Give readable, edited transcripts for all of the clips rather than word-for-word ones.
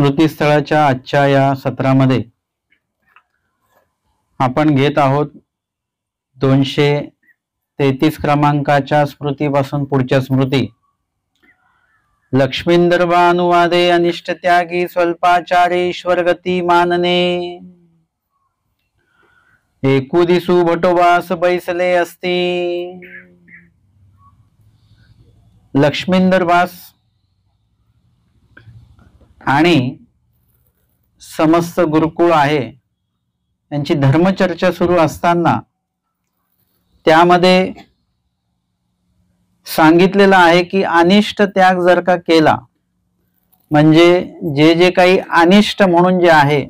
स्मृतीस्थळाच्या आजच्या या सत्रामध्ये आपण घेत आहोत 233 क्रमांकाच्या स्मृतीपासून पुढच्या स्मृती. लक्ष्मींदर्भानुवादे अनिष्ट त्यागी स्वल्पाचारे ईश्वरगती मानने. एकुदिसू भटोबास बैसले असती. लक्ष्मींदर्भास आणि समस्त गुरुकुळ आहे यांची धर्मचर्चा सुरू असताना त्यामध्ये सांगितलेलं आहे की अनिष्ट त्याग जर का केला, म्हणजे जे जे काही अनिष्ट म्हणून जे आहे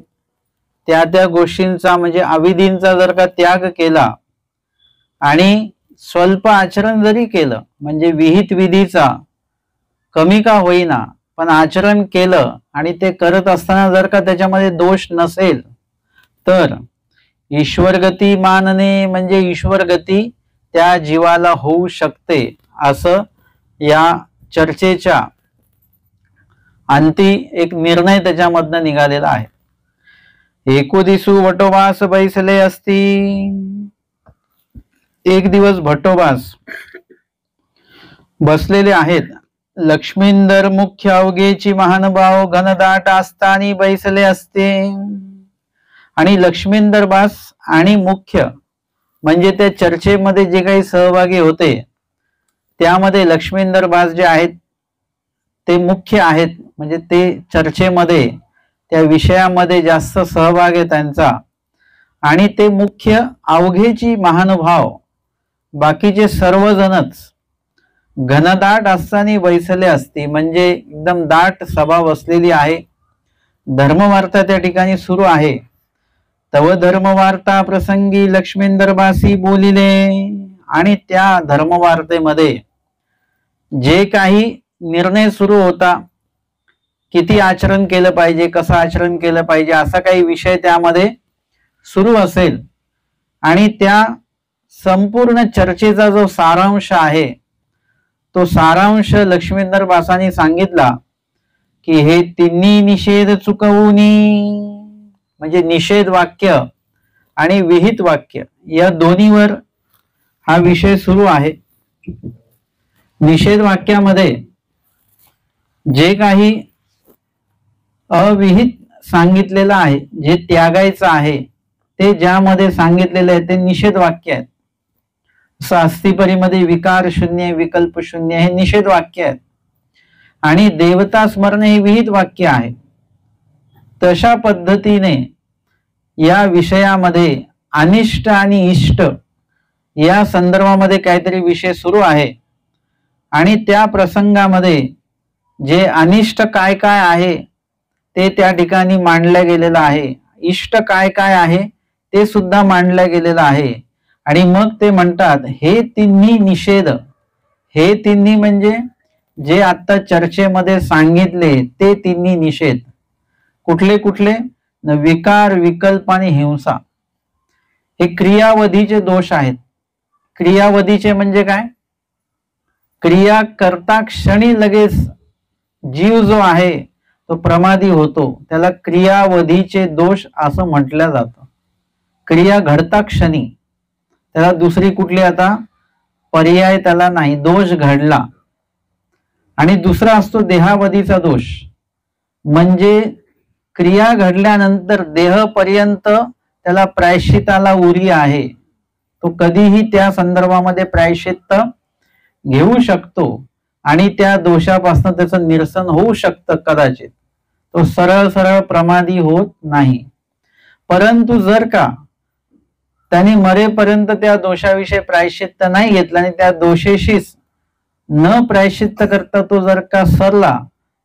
त्या त्या गोष्टींचा म्हणजे अविधींचा जर का त्याग केला आणि स्वल्प आचरण जरी केलं, म्हणजे विहित विधीचा कमी का होईना पण आचरण केलं आणि ते करत असताना जर का त्याच्यामध्ये दोष नसेल तर ईश्वरगती मानणे, म्हणजे ईश्वरगती त्या जीवाला होऊ शकते असं या चर्चेच्या अंती एक निर्णय त्याच्यामधनं निघालेला आहे. एकुदिसू भटोबास बैसले असती. एक दिवस भटोबास बसलेले आहेत. लक्ष्मींदर मुख्य अवघेची महानुभाव घनदाट आस्थानी बैसले असते. आणि लक्ष्मींदरबास आणि मुख्य म्हणजे त्या चर्चेमध्ये जे काही सहभागी होते त्यामध्ये लक्ष्मींदरबास जे आहेत ते मुख्य आहेत, म्हणजे ते चर्चेमध्ये त्या विषयामध्ये जास्त सहभाग आहे त्यांचा. आणि ते मुख्य अवघेची महानुभाव बाकीचे सर्वजणच घनदाट असताना बैसले असती, म्हणजे एकदम दाट सभा बसलेली आहे. धर्मवार्ता त्या ठिकाणी सुरू आहे. तव धर्मवार्ता प्रसंगी लक्ष्मींदरबासी बोलिले. आणि त्या धर्मवार्तेमध्ये जे काही निर्णय सुरू होता, किती आचरण केलं पाहिजे, कसं आचरण केलं पाहिजे, असा काही विषय त्यामध्ये सुरू असेल आणि त्या संपूर्ण चर्चेचा जो सारांश आहे तो सारांश लक्ष्मींदरबासांनी सांगितला की हे तिन्ही निषेध चुकवूनी, म्हणजे निषेध वाक्य आणि विहित वाक्य या दोन्हीवर हा विषय सुरू आहे. निषेध वाक्यामध्ये जे काही अविहित सांगितलेलं आहे, जे त्यागायचं आहे ते ज्यामध्ये सांगितलेलं आहे ते निषेध वाक्य आहेत. शास्त्रीपरीमध्ये विकार शून्य विकल्प शून्य हे निषेध वाक्य आहेत आणि देवता स्मरण हे विहित वाक्य आहे. तशा पद्धतीने या विषयामध्ये अनिष्ट आणि इष्ट या संदर्भामध्ये काहीतरी विषय सुरू आहे आणि त्या प्रसंगामध्ये जे अनिष्ट काय काय आहे ते त्या ठिकाणी मांडलं गेलेलं आहे, इष्ट काय काय आहे ते सुद्धा मांडलं गेलेलं आहे. आणि मग ते म्हणतात हे तिन्ही निषेध, हे तिन्ही म्हणजे जे आता चर्चेमध्ये सांगितले ते तिन्ही निषेध कुठले कुठले? विकार विकल्प आणि हिंसा हे क्रियावधीचे दोष आहेत. क्रियावधीचे म्हणजे काय? क्रिया करता क्षणी लगेच जीव जो आहे तो प्रमादी होतो, त्याला क्रियावधीचे दोष असं म्हटलं जातं. क्रिया घडता क्षणी, त्याला दुसरी कुठली आता पर्याय त्याला नाही, दोष घडला. आणि दुसरा असतो देहावधीचा दोष, म्हणजे क्रिया घडल्यानंतर देहपर्यंत त्याला प्रायश्चिताला उरी आहे, तो कधीही त्या संदर्भामध्ये प्रायश्चित्त घेऊ शकतो आणि त्या दोषापासून त्याचं निरसन होऊ शकतं. कदाचित तो सरळ सरळ प्रमादी होत नाही. परंतु जर का त्याने मरेपर्यंत त्या दोषाविषयी प्रायश्चित्त नाही घेतलं आणि त्या दोषेशीच न प्रायश्चित्त करता तो जर का सरला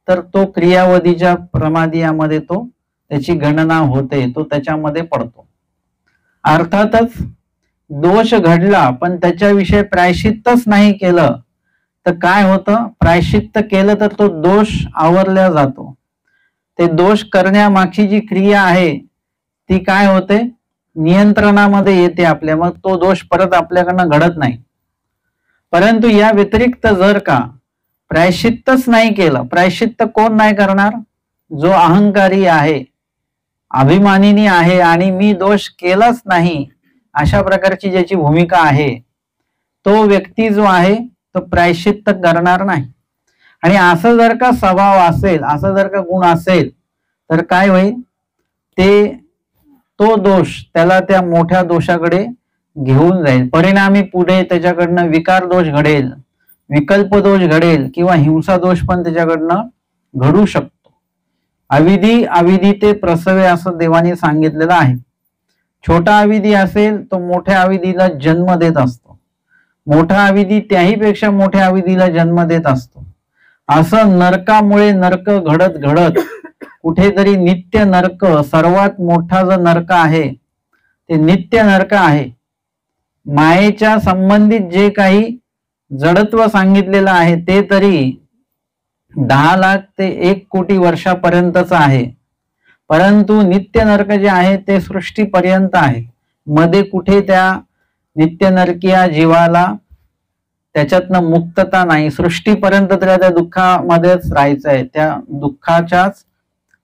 तर तो क्रियावधीच्या प्रमादियामध्ये तो त्याची गणना होते, तो त्याच्यामध्ये पडतो. अर्थातच दोष घडला पण त्याच्याविषयी प्रायश्चित्तच नाही केलं तर काय होतं? प्रायश्चित्त केलं तर तो दोष आवरला जातो. ते दोष करण्यामागची जी क्रिया आहे ती काय होते? नियंत्रणामध्ये येते आपल्या, मग तो दोष परत आपल्याकडनं घडत नाही. परंतु या व्यतिरिक्त जर का प्रायश्चित्तच नाही केलं, प्रायश्चित्त कोण नाही करणार? जो अहंकारी आहे, अभिमानिनी आहे आणि मी दोष केलाच नाही अशा प्रकारची ज्याची भूमिका आहे, तो व्यक्ती जो आहे तो प्रायश्चित्त करणार नाही. आणि असं जर का स्वभाव असेल, असं जर का गुण असेल, तर काय होईल, तो दोष त्याला त्या मोठ्या दोषाकडे घेऊन जाईल. परिणामी पुढे त्याच्याकडनं विकार दोष घडेल, विकल्प दोष घडेल किंवा हिंसा दोष पण त्याच्याकडनं घडू शकतो. अविधी अविधी ते प्रसवे असं देवाने सांगितलेलं आहे. छोटा अविधी असेल तो मोठ्या अविधीला जन्म देत असतो, मोठा अविधी त्याही पेक्षा मोठ्या अविधीला जन्म देत असतो. असं नरकामुळे नरक घडत घडत कुठेतरी नित्य नरक, सर्वात मोठा जो नरक आहे ते नित्य नरक आहे. मायेच्या संबंधित जे काही जडत्व सांगितलेलं आहे ते तरी 10 लाख ते 1 कोटी वर्षापर्यंतच आहे, परंतु नित्य नरक जे आहे ते सृष्टीपर्यंत आहे. मध्ये कुठे त्या नित्य नरकीय जीवाला त्याच्यातनं मुक्तता नाही, सृष्टीपर्यंत त्याला त्या दुःखामध्येच राहायचं आहे, त्या दुःखाच्याच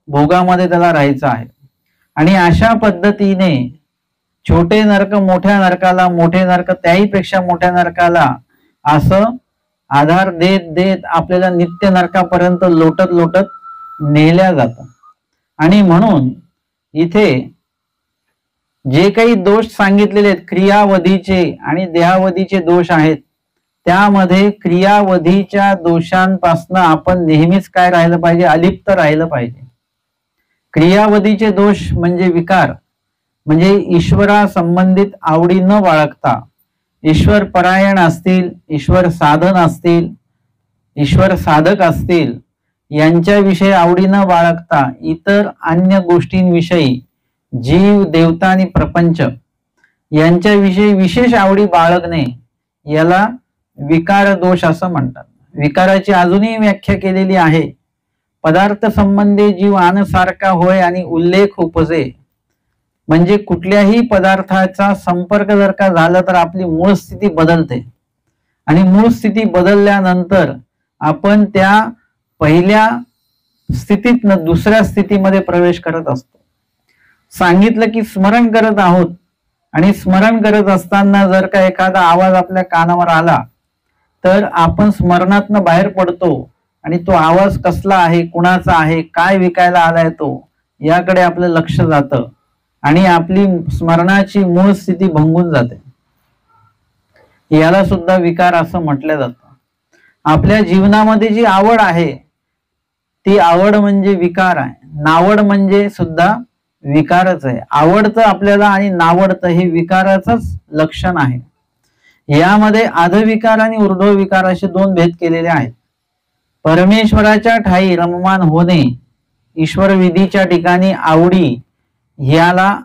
भोगामध्ये त्याला राहायचं आहे. आणि अशा पद्धतीने छोटे नरक मोठ्या नरकाला, मोठे नरक त्याही पेक्षा मोठ्या नरकाला असं आधार देत देत आपल्याला नित्य नरकापर्यंत लोटत लोटत नेल्या जातं. आणि म्हणून इथे जे काही दोष सांगितलेले आहेत, क्रियावधीचे आणि देहावधीचे दोष आहेत, त्यामध्ये क्रियावधीच्या दोषांपासून आपण नेहमीच काय राहिलं पाहिजे, अलिप्त राहिलं पाहिजे. क्रियावधीचे दोष म्हणजे विकार, म्हणजे ईश्वरा संबंधित आवडी न बाळगता, ईश्वर परायण असतील, ईश्वर साधन असतील, ईश्वर साधक असतील, यांच्याविषयी आवडी न बाळगता इतर अन्य गोष्टींविषयी, जीव देवता आणि प्रपंच यांच्याविषयी विशेष आवडी बाळगणे याला विकार दोष असं म्हणतात. विकाराची अजूनही व्याख्या केलेली आहे. पदार्थ संबंधी जीव आनसारखा होय आणि उल्लेख उपजे, म्हणजे कुठल्याही पदार्थाचा संपर्क जर का झाला तर आपली मूळ स्थिती बदलते आणि मूळ स्थिती बदलल्यानंतर आपण त्या पहिल्या स्थितीतनं दुसऱ्या स्थितीमध्ये प्रवेश करत असतो. सांगितलं की स्मरण करत आहोत आणि स्मरण करत असताना जर का एखादा आवाज आपल्या कानावर आला तर आपण स्मरणातनं बाहेर पडतो आणि तो आवाज कसला आहे, कुणाचा आहे, काय विकायला आलाय तो, याकडे आपलं लक्ष जातं आणि आपली स्मरणाची मूळ स्थिती भंगून जाते. याला सुद्धा विकार असं म्हटलं जातं. आपल्या जीवनामध्ये जी आवड आहे ती आवड म्हणजे विकार आहे, नावड म्हणजे सुद्धा विकारच आहे. आवडतं आपल्याला आणि नावडतं हे विकाराचंच लक्षण आहे. यामध्ये अधविकार आणि ऊर्ध्व विकार असे 2 भेद केलेले आहेत. परमेश्वराच्या ठाई रममान होणे, ईश्वर विधीच्या ठिकाणी आवडी, याला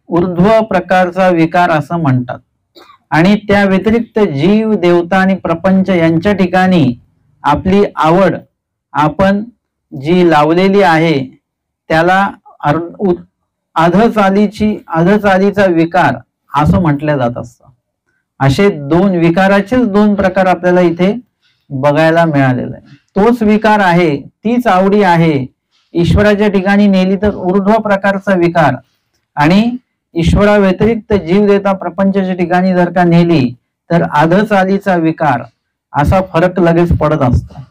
ऊर्ध्व प्रकारचा विकार असं म्हणतात. आणि त्या व्यतिरिक्त जीव देवता आणि प्रपंच यांच्या ठिकाणी आपली आवड आपण जी लावलेली आहे त्याला अधचालीचा विकार असं म्हटलं जात असतं. असे 2 विकाराचेच 2 प्रकार आपल्याला इथे बघायला मिळालेला आहे. तोच विकार आहे, तीच आवडी आहे, ईश्वराच्या ठिकाणी नेली तर ऊर्ध्व प्रकारचा विकार आणि ईश्वरा व्यतिरिक्त जीव देता प्रपंचाच्या ठिकाणी जर का नेली तर अधचालीचा विकार, असा फरक लगेच पडत असतो.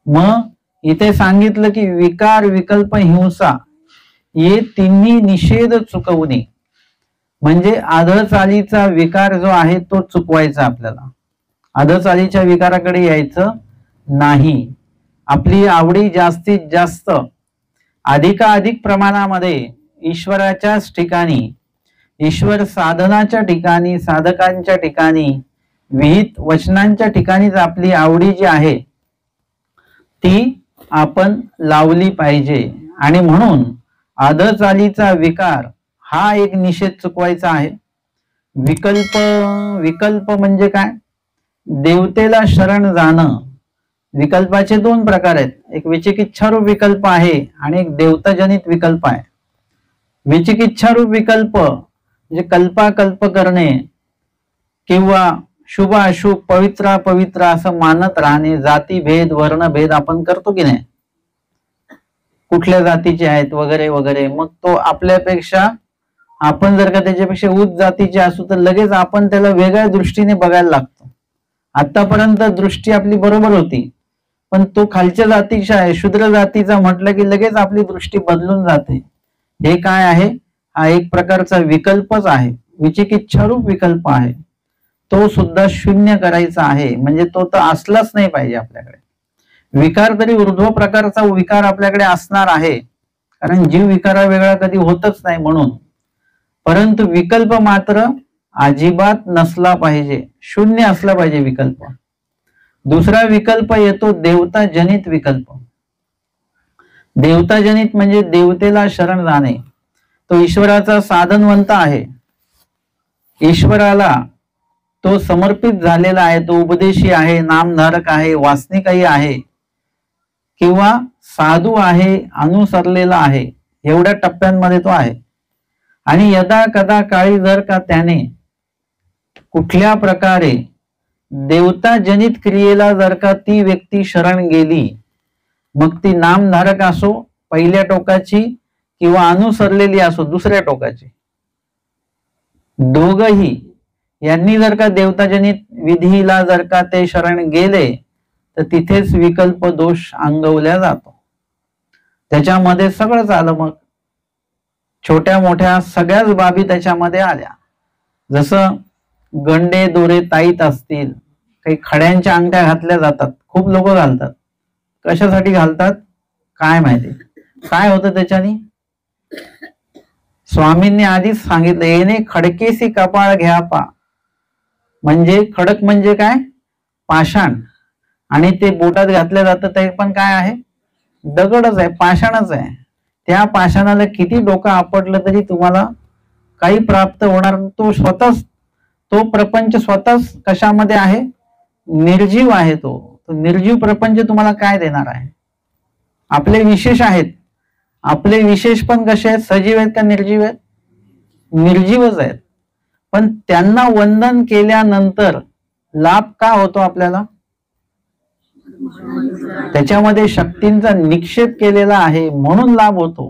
मग इथे सांगितलं की विकार, विकल्प, हिंसा हे तिन्ही निषेध चुकवणे, म्हणजे अधचालीचा विकार जो आहे तो चुकवायचा. आपल्याला अधचालीच्या विकाराकडे यायचं नाही. आपली आवडी जास्तीत जास्त अधिकाधिक प्रमाणामध्ये ईश्वराच्याच ठिकाणी, ईश्वर साधनाच्या ठिकाणी, साधकांच्या ठिकाणी, विहित वचनांच्या ठिकाणीच आपली आवडी जी आहे ती आपण लावली पाहिजे. आणि म्हणून अधचालीचा विकार हा एक निषेध चुकवायचा आहे. विकल्प म्हणजे काय, देवतेला शरण जाणं. विकल्पाचे 2 प्रकार आहेत, एक विचिकिच्छारूप विकल्प आहे आणि एक देवताजनित विकल्प आहे. विचिकिच्छारूप विकल्प म्हणजे कल्पाकल्प करणे किंवा शुभ अशुभ, पवित्र अपवित्र असं मानत राहणे, जातीभेद वर्णभेद आपण करतो की नाही. कुठल्या जातीचे आहेत वगैरे वगैरे, मग तो आपल्यापेक्षा, आपण जर का त्याच्यापेक्षा उच्च जातीचे असू तर लगेच आपण त्याला वेगळ्या दृष्टीने बघायला लागतो. आतापर्यंत दृष्टी आपली बरोबर होती, पण तो खालच्या जातीचा आहे, शूद्र जातीचा म्हटलं की लगेच आपली दृष्टी बदलून जाते. हे काय आहे? हा एक प्रकारचा विकल्पच आहे, विचिकिच्छारूप विकल्प आहे. तो सुद्धा शून्य करायचा आहे, म्हणजे तो तर असलाच नाही पाहिजे आपल्याकडे. विकार तरी ऊर्ध्व प्रकारचा विकार आपल्याकडे असणार आहे, कारण जीव विकारा वेगळा कधी होतच नाही म्हणून. परंतु विकल्प मात्र अजिबात नसला पाहिजे, शून्य असला पाहिजे विकल्प. दुसरा विकल्प येतो देवता जनित विकल्प. देवता जनित म्हणजे देवतेला शरण जाणे. तो ईश्वराचा साधनवंत आहे, ईश्वराला तो समर्पित झालेला आहे, तो उपदेशी आहे, नामधारक आहे, वासनिकही आहे किंवा साधू आहे, अनुसरलेला आहे, एवढ्या टप्प्यांमध्ये तो आहे. आणि यदा कदा काळी जर का त्याने कुठल्या प्रकारे देवता जनित क्रियेला जर का ती व्यक्ती शरण गेली, मग ती नामधारक असो पहिल्या टोकाची किंवा अनुसरलेली असो दुसऱ्या टोकाची, दोघही यांनी जर का देवताजनित विधीला जर का ते शरण गेले तर तिथेच विकल्प दोष अंगवल्या जातो. त्याच्यामध्ये सगळंच आलं, मग छोट्या मोठ्या सगळ्याच बाबी त्याच्यामध्ये आल्या. जसं गंडे दोरे ताईत असतील, काही खड्यांच्या अंगठ्या घातल्या जातात, खूप लोक घालतात. कशासाठी घालतात काय माहिती, काय होतं त्याच्याने? स्वामींनी आधीच सांगितलं, येणे खडकेसी कपाळ घ्या पा. म्हणजे खडक म्हणजे काय? पाषाण. आणि ते बोटात घातलं जातं ते पण काय आहे? दगडच आहे, पाषाणच आहे. त्या पाषाणाला किती डोकं आपटलं तरी तुम्हाला काही प्राप्त होणार. तो स्वतःच, तो प्रपंच स्वतःच कशामध्ये आहे? निर्जीव आहे. तो निर्जीव प्रपंच तुम्हाला काय देणार आहे? आपले विशेष आहेत, आपले विशेष पण कसे आहेत? सजीव आहेत का निर्जीव आहेत? निर्जीवच आहेत. पण त्यांना वंदन केल्यानंतर लाभ का होतो आपल्याला? त्याच्यामध्ये शक्तींचा निक्षेप केलेला आहे म्हणून लाभ होतो.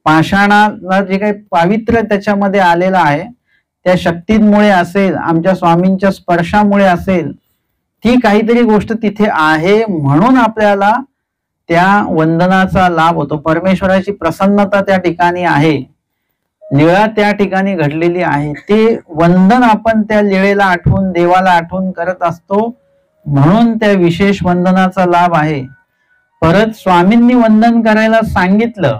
पाषाणाला जे काही पावित्र्य त्याच्यामध्ये आलेलं आहे त्या शक्तींमुळे असेल, आमच्या स्वामींच्या स्पर्शामुळे असेल, ती काहीतरी गोष्ट तिथे आहे म्हणून आपल्याला त्या वंदनाचा लाभ होतो. परमेश्वराची प्रसन्नता त्या ठिकाणी आहे, लीळा त्या ठिकाणी घडलेली आहे. ते वंदन आपण त्या लीळेला आठवून, देवाला आठवून करत असतो म्हणून त्या विशेष वंदनाचा लाभ आहे. परत स्वामींनी वंदन करायला सांगितलं,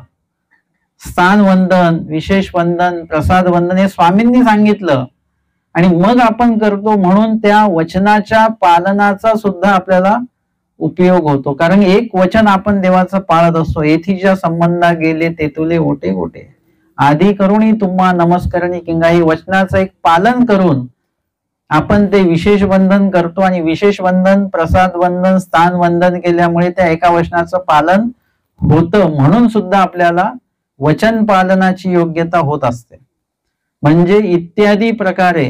स्थान वंदन, विशेष वंदन, प्रसाद वंदन हे स्वामींनी सांगितलं आणि मग आपण करतो म्हणून त्या वचनाच्या पालनाचा सुद्धा आपल्याला उपयोग होतो. कारण एक वचन आपण देवाचं पाळत असतो. येथीच्या संबंधा गेले तेतुले ओटे ओटे, आधी करुणी तुम्हा नमस्कारणी किंगा, ही वचनाचं एक पालन करून आपण ते विशेष वंदन करतो. आणि विशेष वंदन, प्रसाद वंदन, स्थान वंदन केल्यामुळे त्या एका वचनाचं पालन होतं म्हणून सुद्धा आपल्याला वचन पालनाची योग्यता होत असते. म्हणजे इत्यादी प्रकारे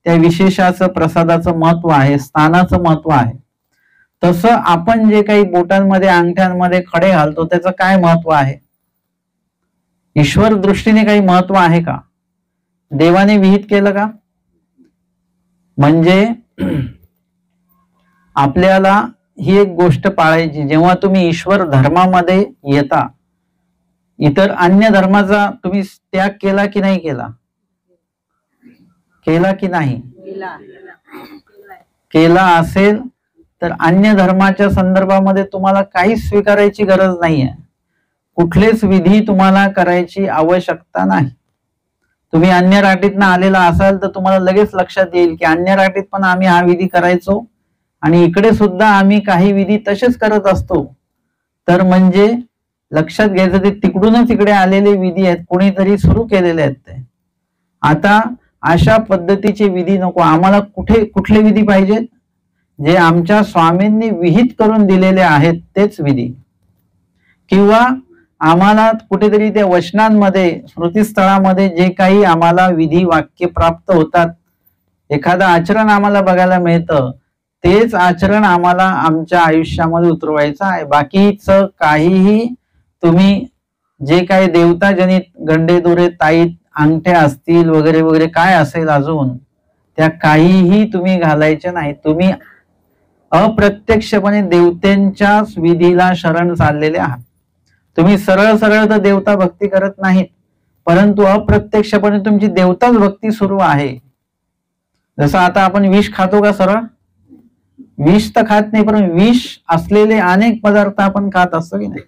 त्या विशेषाचं, प्रसादाचं महत्व आहे, स्थानाचं महत्व आहे. तसं आपण जे काही बोटांमध्ये, अंगठ्यांमध्ये खडे घालतो त्याचं काय महत्व आहे? ईश्वर दृष्टीने काही महत्व आहे का? देवाने विहित केलं का? म्हणजे आपल्याला ही एक गोष्ट पाळायची, जेव्हा तुम्ही ईश्वर धर्मामध्ये येता, इतर अन्य धर्माचा तुम्ही त्याग केला की नाही केला? केला की नाही? केला असेल तर अन्य धर्माच्या संदर्भामध्ये तुम्हाला काहीच स्वीकारायची गरज नाहीये. कुठलेच विधी तुम्हाला करायची आवश्यकता नाही. तुम्ही अन्य राटीतनं आलेला असाल तर तुम्हाला लगेच लक्षात येईल की अन्य राटीत पण आम्ही हा विधी करायचो आणि इकडे सुद्धा आम्ही काही विधी तसेच करत असतो. तर म्हणजे लक्षात घ्यायचं ते तिकडूनच इकडे आलेले विधी आहेत, कोणीतरी सुरू केलेले आहेत ते. आता अशा पद्धतीचे विधी नको आम्हाला. कुठले विधी पाहिजेत? जे आमच्या स्वामींनी विहित करून दिलेले आहेत तेच विधी. किंवा आम्हाला कुठेतरी त्या वचनांमध्ये, स्मृतीस्थळामध्ये जे काही आम्हाला विधी वाक्य प्राप्त होतात, एखादं आचरण आम्हाला बघायला मिळतं, तेच आचरण आम्हाला आमच्या आयुष्यामध्ये उतरवायचं आहे. बाकीचं काहीही तुम्ही जे काही देवताजनित गंडेदोरे ताईत अंगठ्या असतील वगैरे वगैरे काय असेल अजून, त्या काहीही तुम्ही घालायचे नाही. तुम्ही अप्रत्यक्षपणे देवतेंच्याच विधीला शरण चाललेले आहात. तुम्ही सरळ सरळ तर देवता भक्ती करत नाहीत, परंतु अप्रत्यक्षपणे तुमची देवताच भक्ती सुरू आहे. जसं आता आपण विष खातो का? सरळ विष तर खात नाही, पण विष असलेले अनेक पदार्थ आपण खात असतो की नाही.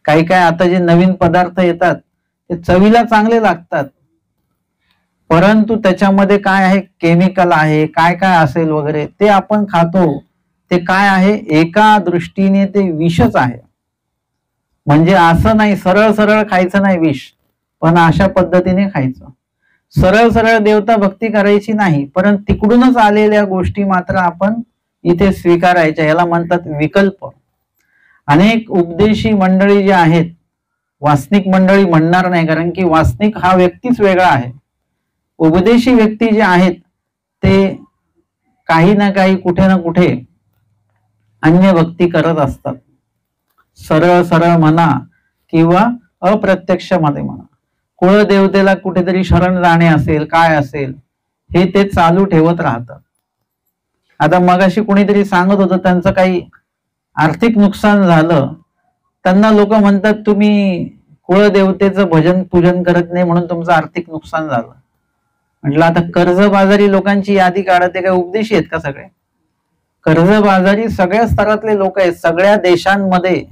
काही काय आता जे नवीन पदार्थ येतात ते चवीला चांगले लागतात, परंतु त्याच्यामध्ये काय आहे, केमिकल आहे, काय काय असेल वगैरे ते आपण खातो. ते काय आहे, एका दृष्टीने ते विषच आहे. म्हणजे असं नाही सरळ सरळ खायचं नाही विष, पण अशा पद्धतीने खायचं. सरळ सरळ देवता भक्ती करायची नाही, परंतु तिकडूनच आलेल्या गोष्टी मात्र आपण इथे स्वीकारायच्या. याला म्हणतात विकल्प. अनेक उपदेशी मंडळी जे आहेत, वासनिक मंडळी म्हणणार नाही, कारण की वासनिक हा व्यक्तीच वेगळा आहे. उपदेशी व्यक्ती जे आहेत ते काही ना काही कुठे ना कुठे अन्य भक्ती करत असतात. सरळ सरळ म्हणा किंवा अप्रत्यक्ष मध्ये म्हणा, कुळदेवतेला कुठेतरी शरण जाणे असेल, काय असेल, हे ते चालू ठेवत राहतात. आता मगाशी कोणीतरी सांगत होतं त्यांचं काही आर्थिक नुकसान झालं. त्यांना लोक म्हणतात तुम्ही कुळदेवतेचं भजन पूजन करत नाही म्हणून तुमचं आर्थिक नुकसान झालं. म्हटलं आता कर्जबाजारी लोकांची यादी काढत, ते काय उपदेशी आहेत का? सगळे कर्जबाजारी सगळ्या स्तरातले लोक आहेत. सगळ्या देशांमध्ये,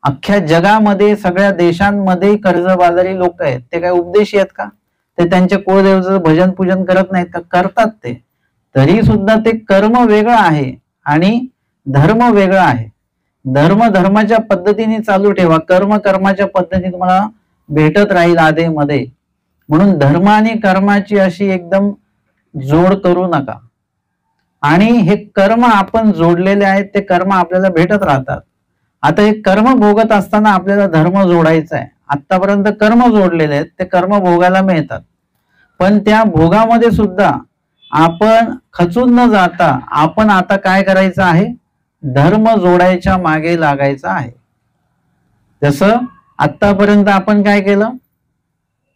अख्ख्या जगामध्ये सगळ्या देशांमध्ये कर्जबाजारी लोक आहेत. ते काय उपदेशी आहेत का? ते त्यांच्या कुळदेवतेचं भजन पूजन करत नाहीत का? करतात ते. तरी सुद्धा ते कर्म वेगळं आहे आणि धर्म वेगळा आहे. धर्म धर्माच्या पद्धतीने चालू ठेवा, कर्म कर्माच्या पद्धतीने तुम्हाला भेटत राहील आधे मध्ये. म्हणून धर्म आणि कर्माची अशी एकदम जोड करू नका. आणि हे कर्म आपण जोडलेले आहेत, ते कर्म आपल्याला भेटत राहतात. आता हे कर्म भोगत असताना आपल्याला धर्म जोडायचा आहे. आतापर्यंत कर्म जोडलेले आहेत, ते कर्म भोगायला मिळतात, पण त्या भोगामध्ये सुद्धा आपण खचून न जाता आपण आता काय करायचं आहे, धर्म जोडायच्या मागे लागायचं आहे. जसं आतापर्यंत आपण काय केलं,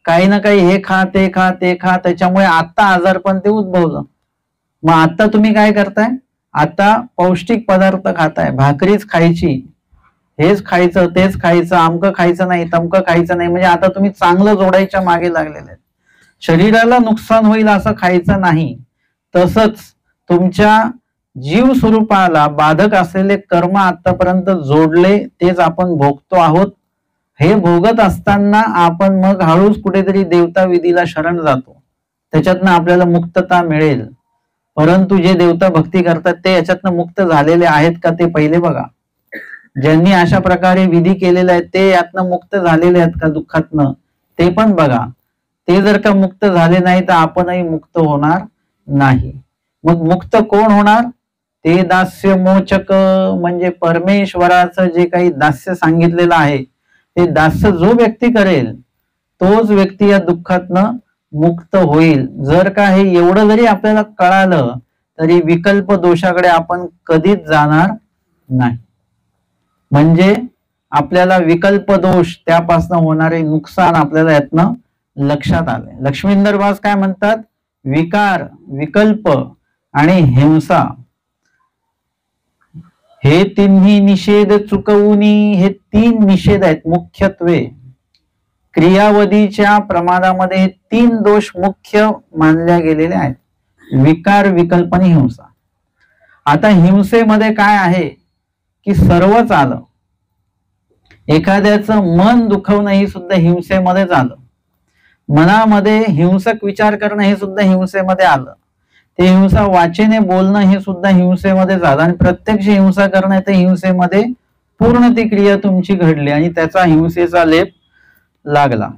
काही ना काही हे खा ते खा ते खा, त्याच्यामुळे आता आजारपण ते उद्भवलं. मग आता तुम्ही काय करताय, आता पौष्टिक पदार्थ खाताय, भाकरीच खायची, हेच खायचं तेच खायचं, आमकं खायचं नाही तमकं खायचं नाही. म्हणजे आता तुम्ही चांगलं जोडायच्या मागे लागलेले आहेत. शरीराला नुकसान होईल असं खायचं नाही. तसंच तुमच्या जीव स्वरूपाला बाधक असलेले कर्म आतापर्यंत जोडले, तेच आपण भोगतो आहोत. हे भोगत असताना आपण मग हळूच कुठेतरी देवता विधीला शरण जातो, त्याच्यातनं आपल्याला मुक्तता मिळेल. परंतु जे देवता भक्ती करतात ते याच्यातनं मुक्त झालेले आहेत का ते पहिले बघा. ज्यांनी अशा प्रकारे विधी केलेले आहेत ते यातनं मुक्त झालेले आहेत का दुःखातनं, ते पण बघा. ते जर का मुक्त झाले नाही तर आपणही मुक्त होणार नाही. मग मुक्त कोण होणार, ते दास्य मोचक, म्हणजे परमेश्वराचं जे काही दास्य सांगितलेलं आहे ते दास्य जो व्यक्ती करेल तोच व्यक्ती या दुःखातनं मुक्त होईल. जर का हे एवढं जरी आपल्याला कळालं तरी विकल्प दोषाकडे आपण कधीच जाणार नाही. म्हणजे आपल्याला विकल्प दोष त्यापासून होणारे नुकसान आपल्याला यातनं लक्षात आले. लक्ष्मींदर भास काय म्हणतात, विकार, विकल्प आणि हिंसा हे तिन्ही निषेध चुकवूनी, हे तीन निषेध आहेत मुख्यत्वे. क्रियावधीच्या प्रमादामध्ये हे तीन दोष मुख्य मानल्या गेलेले आहेत, विकार, विकल्प आणि हिंसा. आता हिंसेमध्ये काय आहे की सर्वच आलं. एखाद्याचं मन दुखवणं हे सुद्धा हिंसेमध्येच आलं. मनामध्ये हिंसक विचार करणं हे सुद्धा हिंसेमध्ये आलं. ते हिंसा वाचेने बोलणं हे सुद्धा हिंसेमध्ये झालं. आणि प्रत्यक्ष हिंसा करणं ते हिंसेमध्ये पूर्ण ती क्रिया तुमची घडली आणि त्याचा हिंसेचा लेप लागला.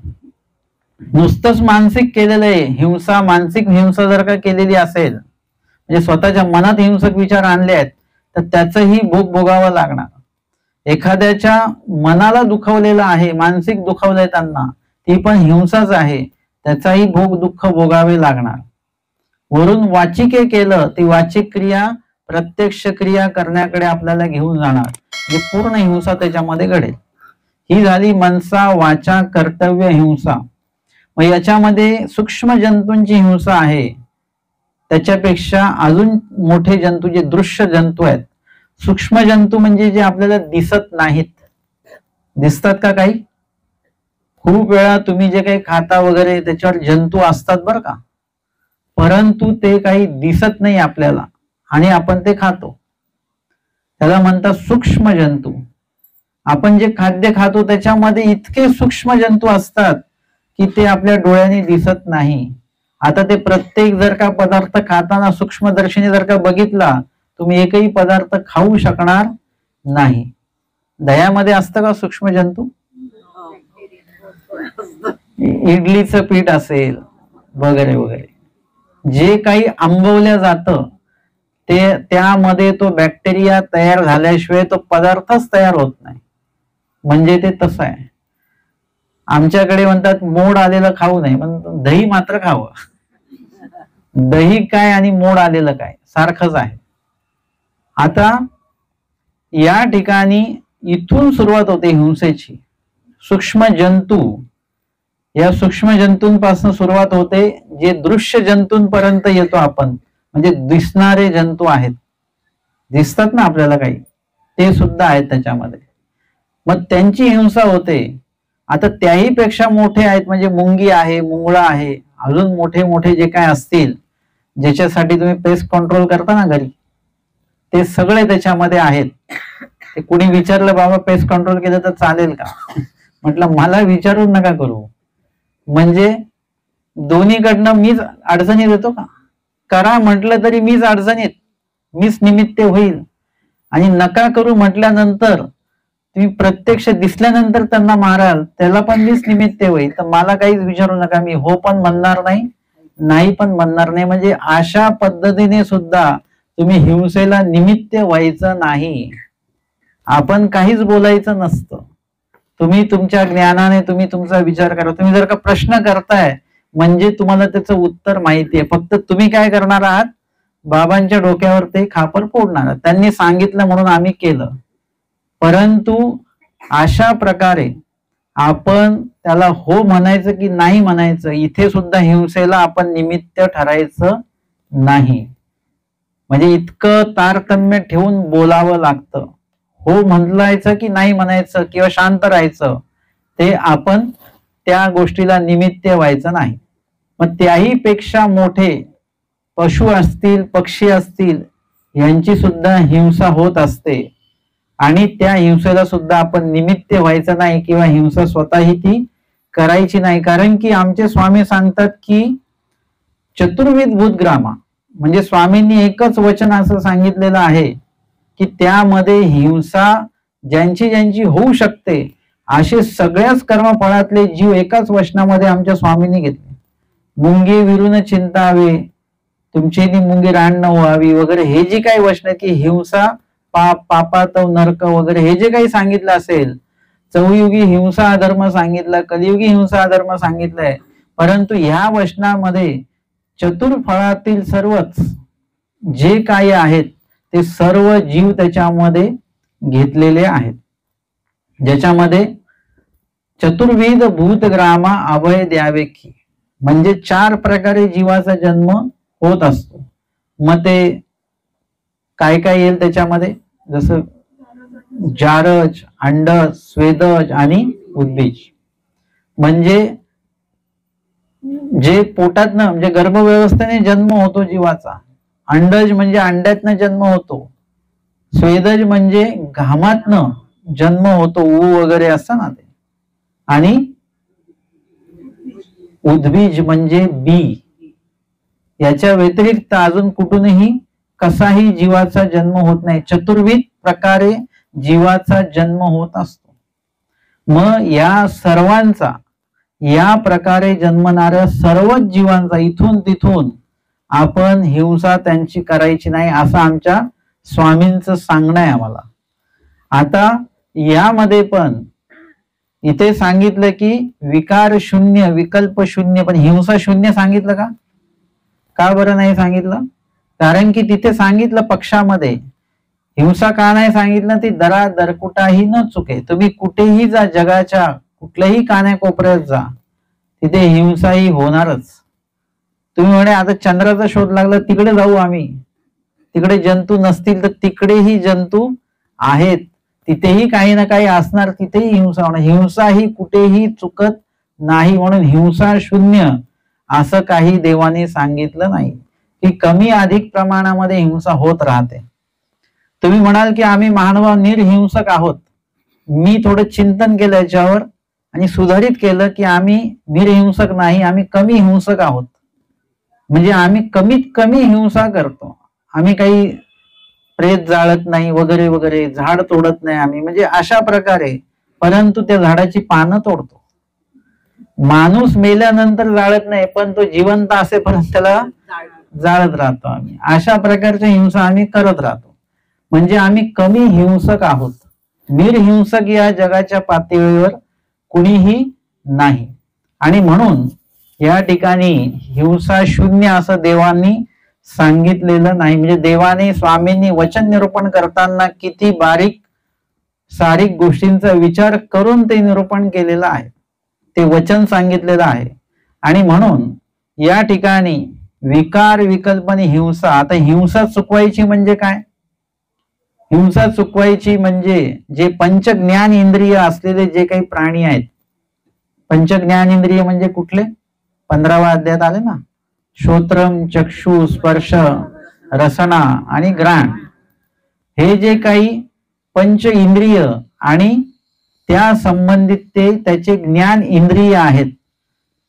नुसतंच मानसिक केलेलं आहे हिंसा, मानसिक हिंसा जर का केलेली असेल, म्हणजे स्वतःच्या मनात हिंसक विचार आणले आहेत, तर त्याचंही भोग भोगावं लागणार. एखाद्याच्या मनाला दुखवलेलं आहे, मानसिक दुखवलंय त्यांना, ती पण हिंसाच आहे, त्याचाही भोग दुःख भोगावे लागणार. वरून वाचिके केलं, ती वाचिक क्रिया प्रत्यक्ष क्रिया करण्याकडे आपल्याला घेऊन जाणार, जे पूर्ण हिंसा त्याच्यामध्ये घडेल. ही झाली मनसा वाचा कर्तव्य हिंसा. मग याच्यामध्ये सूक्ष्म जंतूंची हिंसा आहे, त्याच्यापेक्षा अजून मोठे जंतू जे दृश्य जंतू आहेत. सूक्ष्म जंतू म्हणजे जे आपल्याला दिसत नाहीत. दिसतात का काही? खूप वेळा तुम्ही जे काही खाता वगैरे त्याच्यावर जंतू असतात बरं का, परंतु ते काही दिसत नाही आपल्याला आणि आपण ते खातो. त्याला म्हणतात सूक्ष्म जंतू. आपण जे खाद्य खातो त्याच्यामध्ये इतके सूक्ष्म जंतू असतात की ते आपल्या डोळ्याने दिसत नाही. आता ते प्रत्येक जर का पदार्थ खाताना सूक्ष्मदर्शनी जर का बघितला, तुम्ही एकही पदार्थ खाऊ शकणार नाही. दह्यामध्ये असतं का सूक्ष्म जंतू? इडलीचं पीठ असेल वगैरे वगैरे, जे काही आंबवल्या जातं ते त्यामध्ये तो बॅक्टेरिया तयार झाल्याशिवाय तो पदार्थच तयार होत नाही. म्हणजे ते तसं आहे. आमच्याकडे म्हणतात मोड आलेलं खाऊ नये, पण दही मात्र खावं. दही काय आणि मोड आलेलं काय सारखंच आहे. आता या ठिकाणी इथून सुरुवात होते हिंसेची. सूक्ष्म जंतू, या सूक्ष्म जंतूंपासून सुरुवात होते, जे दृश्य जंतूंपर्यंत येतो आपण. म्हणजे दिसणारे जंतू आहेत, दिसतात ना आपल्याला काही, ते सुद्धा आहेत त्याच्यामध्ये. मग त्यांची हिंसा होते. आता त्याही पेक्षा मोठे आहेत, म्हणजे मुंगी आहे, मुंगळा आहे, अजून मोठे मोठे जे काय असतील, ज्याच्यासाठी तुम्ही पेस्ट कंट्रोल करता ना घरी, ते सगळे त्याच्यामध्ये आहेत. ते कुणी विचारलं बाबा पेस्ट कंट्रोल केलं तर चालेल का? म्हटलं मला विचारून नका करू. म्हणजे दोन्हीकडनं मीच अडचणीत येतो का? करा म्हटलं तरी मीच अडचणीत, मीच निमित्त होईल. आणि नका करू म्हटल्यानंतर तुम्ही प्रत्यक्ष दिसल्यानंतर त्यांना माराल, त्याला पण मीच निमित्त होईल. तर मला काहीच विचारू नका, मी हो पण म्हणणार नाही, नाही पण म्हणणार नाही. म्हणजे अशा पद्धतीने सुद्धा तुम्ही हिंसेला निमित्त व्हायचं नाही. आपण काहीच बोलायचं नसतं. तुम्ही तुमच्या ज्ञानाने तुम्ही तुमचा विचार करा. तुम्ही जर का प्रश्न करताय म्हणजे तुम्हाला त्याचं उत्तर माहिती आहे. फक्त तुम्ही काय करणार आहात? बाबांच्या डोक्यावर ते खापर फोडणार आहात. त्यांनी सांगितलं म्हणून आम्ही केलं. परंतु अशा प्रकारे आपण त्याला हो म्हणायचं की नाही म्हणायचं, इथे सुद्धा हिंसेला आपण निमित्त ठरायचं नाही. म्हणजे इतकं तारतम्य ठेवून बोलावं लागतं. हो म्हणायचं की नाही म्हणायचं किंवा शांत राहायचं, ते आपण त्या गोष्टीला निमित्त व्हायचं नाही. मग त्याही पेक्षा मोठे पशु असतील, पक्षी असतील, यांची सुद्धा हिंसा होत असते. आणि त्या हिंसेला सुद्धा आपण निमित्त व्हायचं नाही किंवा हिंसा स्वतःही ती करायची नाही. कारण की आमचे स्वामी सांगतात की चतुर्विध भूतग्रामा, म्हणजे स्वामींनी एकच वचन असं सांगितलेलं आहे की त्यामध्ये हिंसा ज्यांची ज्यांची होऊ शकते, असे सगळ्याच कर्मफळातले जीव एकाच वचनामध्ये आमच्या स्वामींनी घेतले. मुंगी विरून चिंतावे, तुमची मुंगी रान न व्हावी वगैरे, हे जे काही वचन की हिंसा पाप, पापात नरक वगैरे, हे जे काही सांगितलं असेल, चौयुगी हिंसा अधर्म सांगितलं, कलियुगी हिंसा अधर्म सांगितलंय. परंतु ह्या वचनामध्ये चतुर्फळातील सर्वच जे काही आहेत ते सर्व जीव त्याच्यामध्ये घेतलेले आहेत, ज्याच्यामध्ये चतुर्विध भूतग्रामा अभय द्यावे की, म्हणजे 4 प्रकारे जीवाचा जन्म होत असतो. मग ते काय काय येईल त्याच्यामध्ये, जसं जारज, अंडज, स्वेदज आणि उद्बीज. म्हणजे जे पोटातनं म्हणजे गर्भव्यवस्थेने जन्म होतो जीवाचा. अंडज म्हणजे अंड्यातनं जन्म होतो. स्वेदज म्हणजे घामातनं जन्म होतो, ऊ वगैरे असतं ना ते. आणि उद्बीज म्हणजे बी. याच्या व्यतिरिक्त अजून कुठूनही कसाही जीवाचा जन्म होत नाही. चतुर्विध प्रकारे जीवाचा जन्म होत असतो. मग या सर्वांचा, या प्रकारे जन्मणाऱ्या सर्वच जीवांचा इथून तिथून आपण हिंसा त्यांची करायची नाही, असं आमच्या स्वामींचं सांगणं आहे आम्हाला. आता यामध्ये पण इथे सांगितलं की विकार शून्य, विकल्प शून्य, पण हिंसा शून्य सांगितलं का? का बरं नाही सांगितलं? कारण की तिथे सांगितलं पक्षामध्ये हिंसा का नाही सांगितलं, ती दरा दरकुटाही न चुके. तुम्ही कुठेही जा, जगाच्या कुठल्याही कानाकोपऱ्यात जा, तिथे हिंसाही होणारच. तुम्ही म्हणे आता चंद्राचा शोध लागला, तिकडे जाऊ आम्ही, तिकडे जंतू नसतील तर तिकडेही जंतू आहेत, तिथेही काही ना काही असणार, तिथेही हिंसा होणार. हिंसा ही कुठेही चुकत नाही, म्हणून हिंसा शून्य असं काही देवाने सांगितलं नाही, की कमी अधिक प्रमाणामध्ये हिंसा होत राहते. तुम्ही म्हणाल की आम्ही महानुभाव निर्हिंसक आहोत. मी थोडं चिंतन केलं याच्यावर आणि सुधारित केलं की आम्ही निर्हिंसक नाही, आम्ही कमी हिंसक आहोत. म्हणजे आम्ही कमीत कमी हिंसा करतो, आम्ही काही प्रेत जाळत नाही वगैरे वगैरे, झाड तोडत नाही आम्ही, म्हणजे अशा प्रकारे. परंतु त्या झाडाची पानं तोडतो. माणूस मेल्यानंतर जाळत नाही, पण तो जिवंत असेपर्यंत त्याला जाळत राहतो आम्ही. अशा प्रकारच्या हिंसा आम्ही करत राहतो. म्हणजे आम्ही कमी हिंसक आहोत. निर्हिंसक या जगाच्या पातळीवर कुणीही नाही. आणि म्हणून या ठिकाणी हिंसा शून्य असं देवांनी सांगितलेलं नाही. म्हणजे देवाने, स्वामींनी वचन निरूपण करताना किती बारीक सारीक गोष्टींचा विचार करून ते निरूपण केलेलं आहे, ते वचन सांगितलेलं आहे. आणि म्हणून या ठिकाणी विकार विकल्पने हिंसा. आता हिंसा चुकवायची म्हणजे काय? हिंसा चुकवायची म्हणजे जे पंच ज्ञान इंद्रिय असलेले जे काही प्राणी आहेत. पंच ज्ञान इंद्रिय म्हणजे कुठले? 15व्या अध्यायात आले ना, श्रोत्रम, चक्षु, स्पर्श, रसना आणि घ्राण. हे जे काही पंच इंद्रिय आणि त्या संबंधित ते त्याचे ज्ञान इंद्रिय आहेत,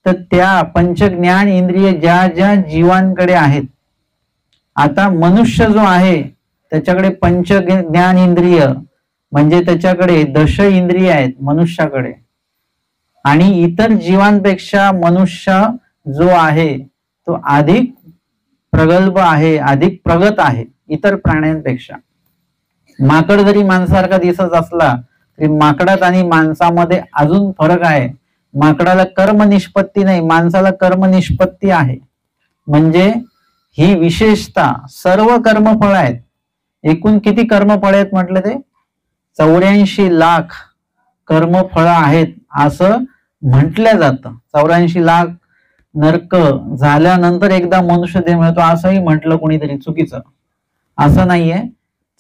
तर त्या पंच ज्ञान इंद्रिय ज्या ज्या जीवांकडे आहेत. आता मनुष्य जो आहे त्याच्याकडे पंच ज्ञान इंद्रिय म्हणजे त्याच्याकडे 10 इंद्रिय आहेत मनुष्याकडे. आणि इतर जीवांपेक्षा मनुष्य जो आहे तो अधिक प्रगल्भ आहे, अधिक प्रगत आहे इतर प्राण्यांपेक्षा. माकड जरी माणसासारखा दिसत असला तरी माकडात आणि माणसामध्ये अजून फरक आहे. माकडाला कर्म निष्पत्ती नाही, माणसाला कर्म निष्पत्ती आहे. म्हणजे ही विशेषता. सर्व कर्मफळ आहेत. एकूण किती कर्मफळ आहेत म्हटलं ते? 84 लाख कर्मफळ आहेत असं म्हटलं जातं. 84 लाख नरक झाल्यानंतर एकदा मनुष्य देह मिळतो असंही म्हटलं कोणीतरी, चुकीचं. असं नाहीये.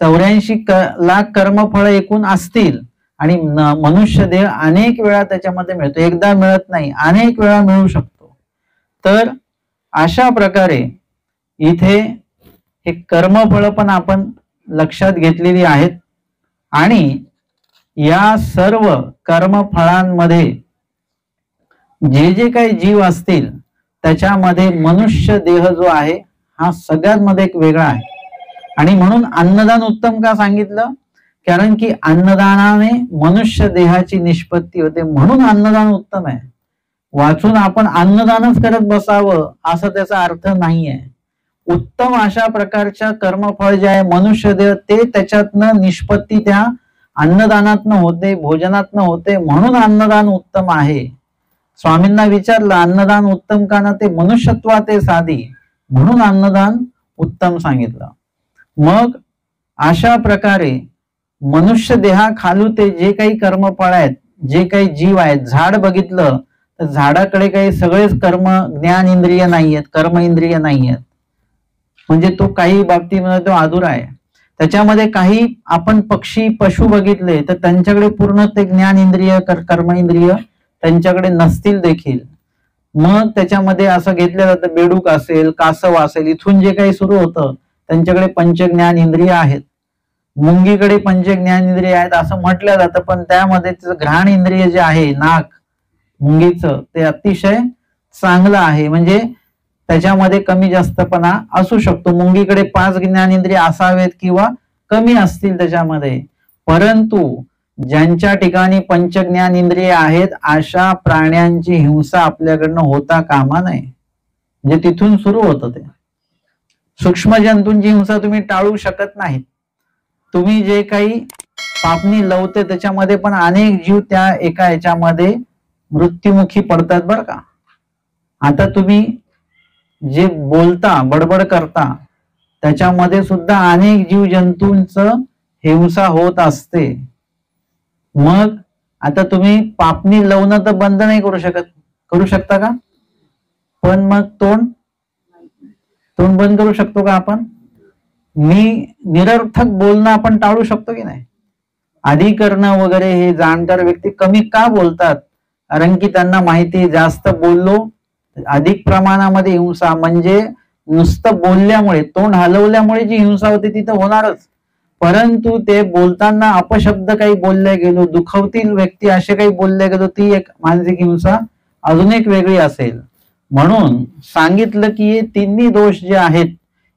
84 लाख कर्मफळ एकूण असतील आणि मनुष्य देह अनेक वेळा त्याच्यामध्ये मिळतो. एकदा मिळत नाही, अनेक वेळा मिळू शकतो. तर अशा प्रकारे इथे हे कर्मफळ पण आपण लक्षात घेतलेली आहेत. आणि या सर्व कर्मफळांमध्ये जे जे काही जीव असतील त्याच्यामध्ये मनुष्य देह जो आहे हा सगळ्यात मध्ये एक वेगळा आहे. आणि म्हणून अन्नदान उत्तम का सांगितलं? कारण की अन्नदानाने मनुष्य देहाची निष्पत्ती होते, म्हणून अन्नदान उत्तम आहे. वाचून आपण अन्नदानच करत बसावं असं त्याचा अर्थ नाहीये. उत्तम अशा प्रकारच्या कर्मफळ जे आहे मनुष्य देह, ते त्याच्यातनं निष्पत्ती त्या अन्नदानातनं होते, भोजनातनं होते, म्हणून अन्नदान उत्तम आहे. स्वामींना विचारलं अन्नदान उत्तम का? ना ते मनुष्यत्वात साधी, म्हणून अन्नदान उत्तम सांगितलं. मग अशा प्रकारे मनुष्य देहाखालू ते जे काही कर्मफळ आहेत, जे काही जीव आहेत. झाड बघितलं तर झाडाकडे काही सगळेच कर्म ज्ञान इंद्रिय नाहीयेत, कर्म इंद्रिय नाहीयेत. म्हणजे तो काही बाबतीमध्ये तो अधुरा आहे. त्याच्यामध्ये काही आपण पक्षी पशु बघितले तर त्यांच्याकडे पूर्ण ते ज्ञान इंद्रिय कर्म इंद्रिय त्यांच्याकडे नसतील देखील. मग त्याच्यामध्ये असं घेतलं जातं बेडूक असेल, कासव असेल, इथून जे काही सुरू होतं त्यांच्याकडे पंचज्ञान इंद्रिय आहेत. मुंगीकडे पंचज्ञान इंद्रिय आहेत असं म्हटलं जातं, पण त्यामध्ये घ्राण इंद्रिय जे आहे नाक मुंगीचं ते अतिशय चांगलं आहे. म्हणजे त्याच्यामध्ये कमी जास्तपणा असू शकतो. मुंगीकडे 5 ज्ञानेंद्रिय असावेत किंवा कमी असतील त्याच्यामध्ये. परंतु ज्यांच्या ठिकाणी पंचज्ञान इंद्रिय आहेत अशा प्राण्यांची हिंसा आपल्याकडनं होता कामा नये. म्हणजे तिथून सुरू होतं ते. सूक्ष्म जंतूंची हिंसा तुम्ही टाळू शकत नाही. तुम्ही जे काही पापणी लवते त्याच्यामध्ये पण अनेक जीव त्या एका याच्यामध्ये मृत्युमुखी पडतात बरं का. आता तुम्ही जे बोलता बडबड करता त्याच्यामध्ये सुद्धा अनेक जीव जंतूंचं हिंसा होत असते. मग आता तुम्ही पापणी लावणं तर बंद नाही करू शकत, करू शकता का? पण मग तोंड बंद करू शकतो का आपण? निरर्थक बोलणं आपण टाळू शकतो की नाही? अधिकरणं वगैरे हे जाणकार व्यक्ती कमी का बोलतात? कारण की त्यांना माहिती, जास्त बोललो अधिक प्रमाणामध्ये हिंसा, म्हणजे नुसतं बोलल्यामुळे, तोंड हलवल्यामुळे जी हिंसा होते ती तर होणारच, परंतु ते बोलताना अपशब्द काही बोलले गेलो, दुखवतील व्यक्ती असे काही बोलले गेलो, ती एक मानसिक हिंसा अजून एक वेगळी असेल. म्हणून सांगितलं की हे तिन्ही दोष जे आहेत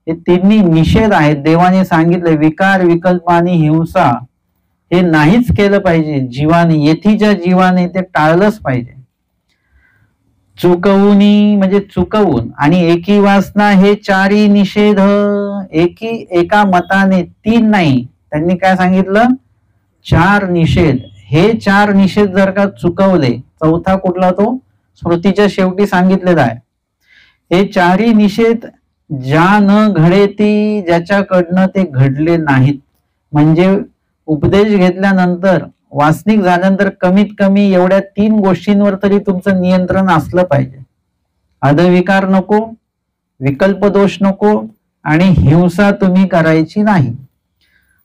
हे तिन्ही निषेध आहेत. देवाने सांगितले विकार, विकल्प आणि हिंसा हे नाहीच केलं पाहिजे जीवाने, यथीच्या जीवाने ते टाळलंच पाहिजे. चुकवूनी म्हणजे चुकवून, आणि एकी वासना हे चारी निषेध, एका मताने, तीन नाही, त्यांनी काय सांगितलं? 4 निषेध. हे 4 निषेध जर का चुकवले, चौथा कुठला? तो स्मृतीच्या शेवटी सांगितलेला आहे. हे 4ही निषेध ज्या न घडे ती, ज्याच्याकडनं ते घडले नाहीत, म्हणजे उपदेश घेतल्यानंतर, वासनिक झाल्यानंतर कमीत कमी एवढ्या 3 गोष्टींवर तरी तुमचं नियंत्रण असलं पाहिजे. अधविकार नको, विकल्प दोष नको, आणि हिंसा तुम्ही करायची नाही.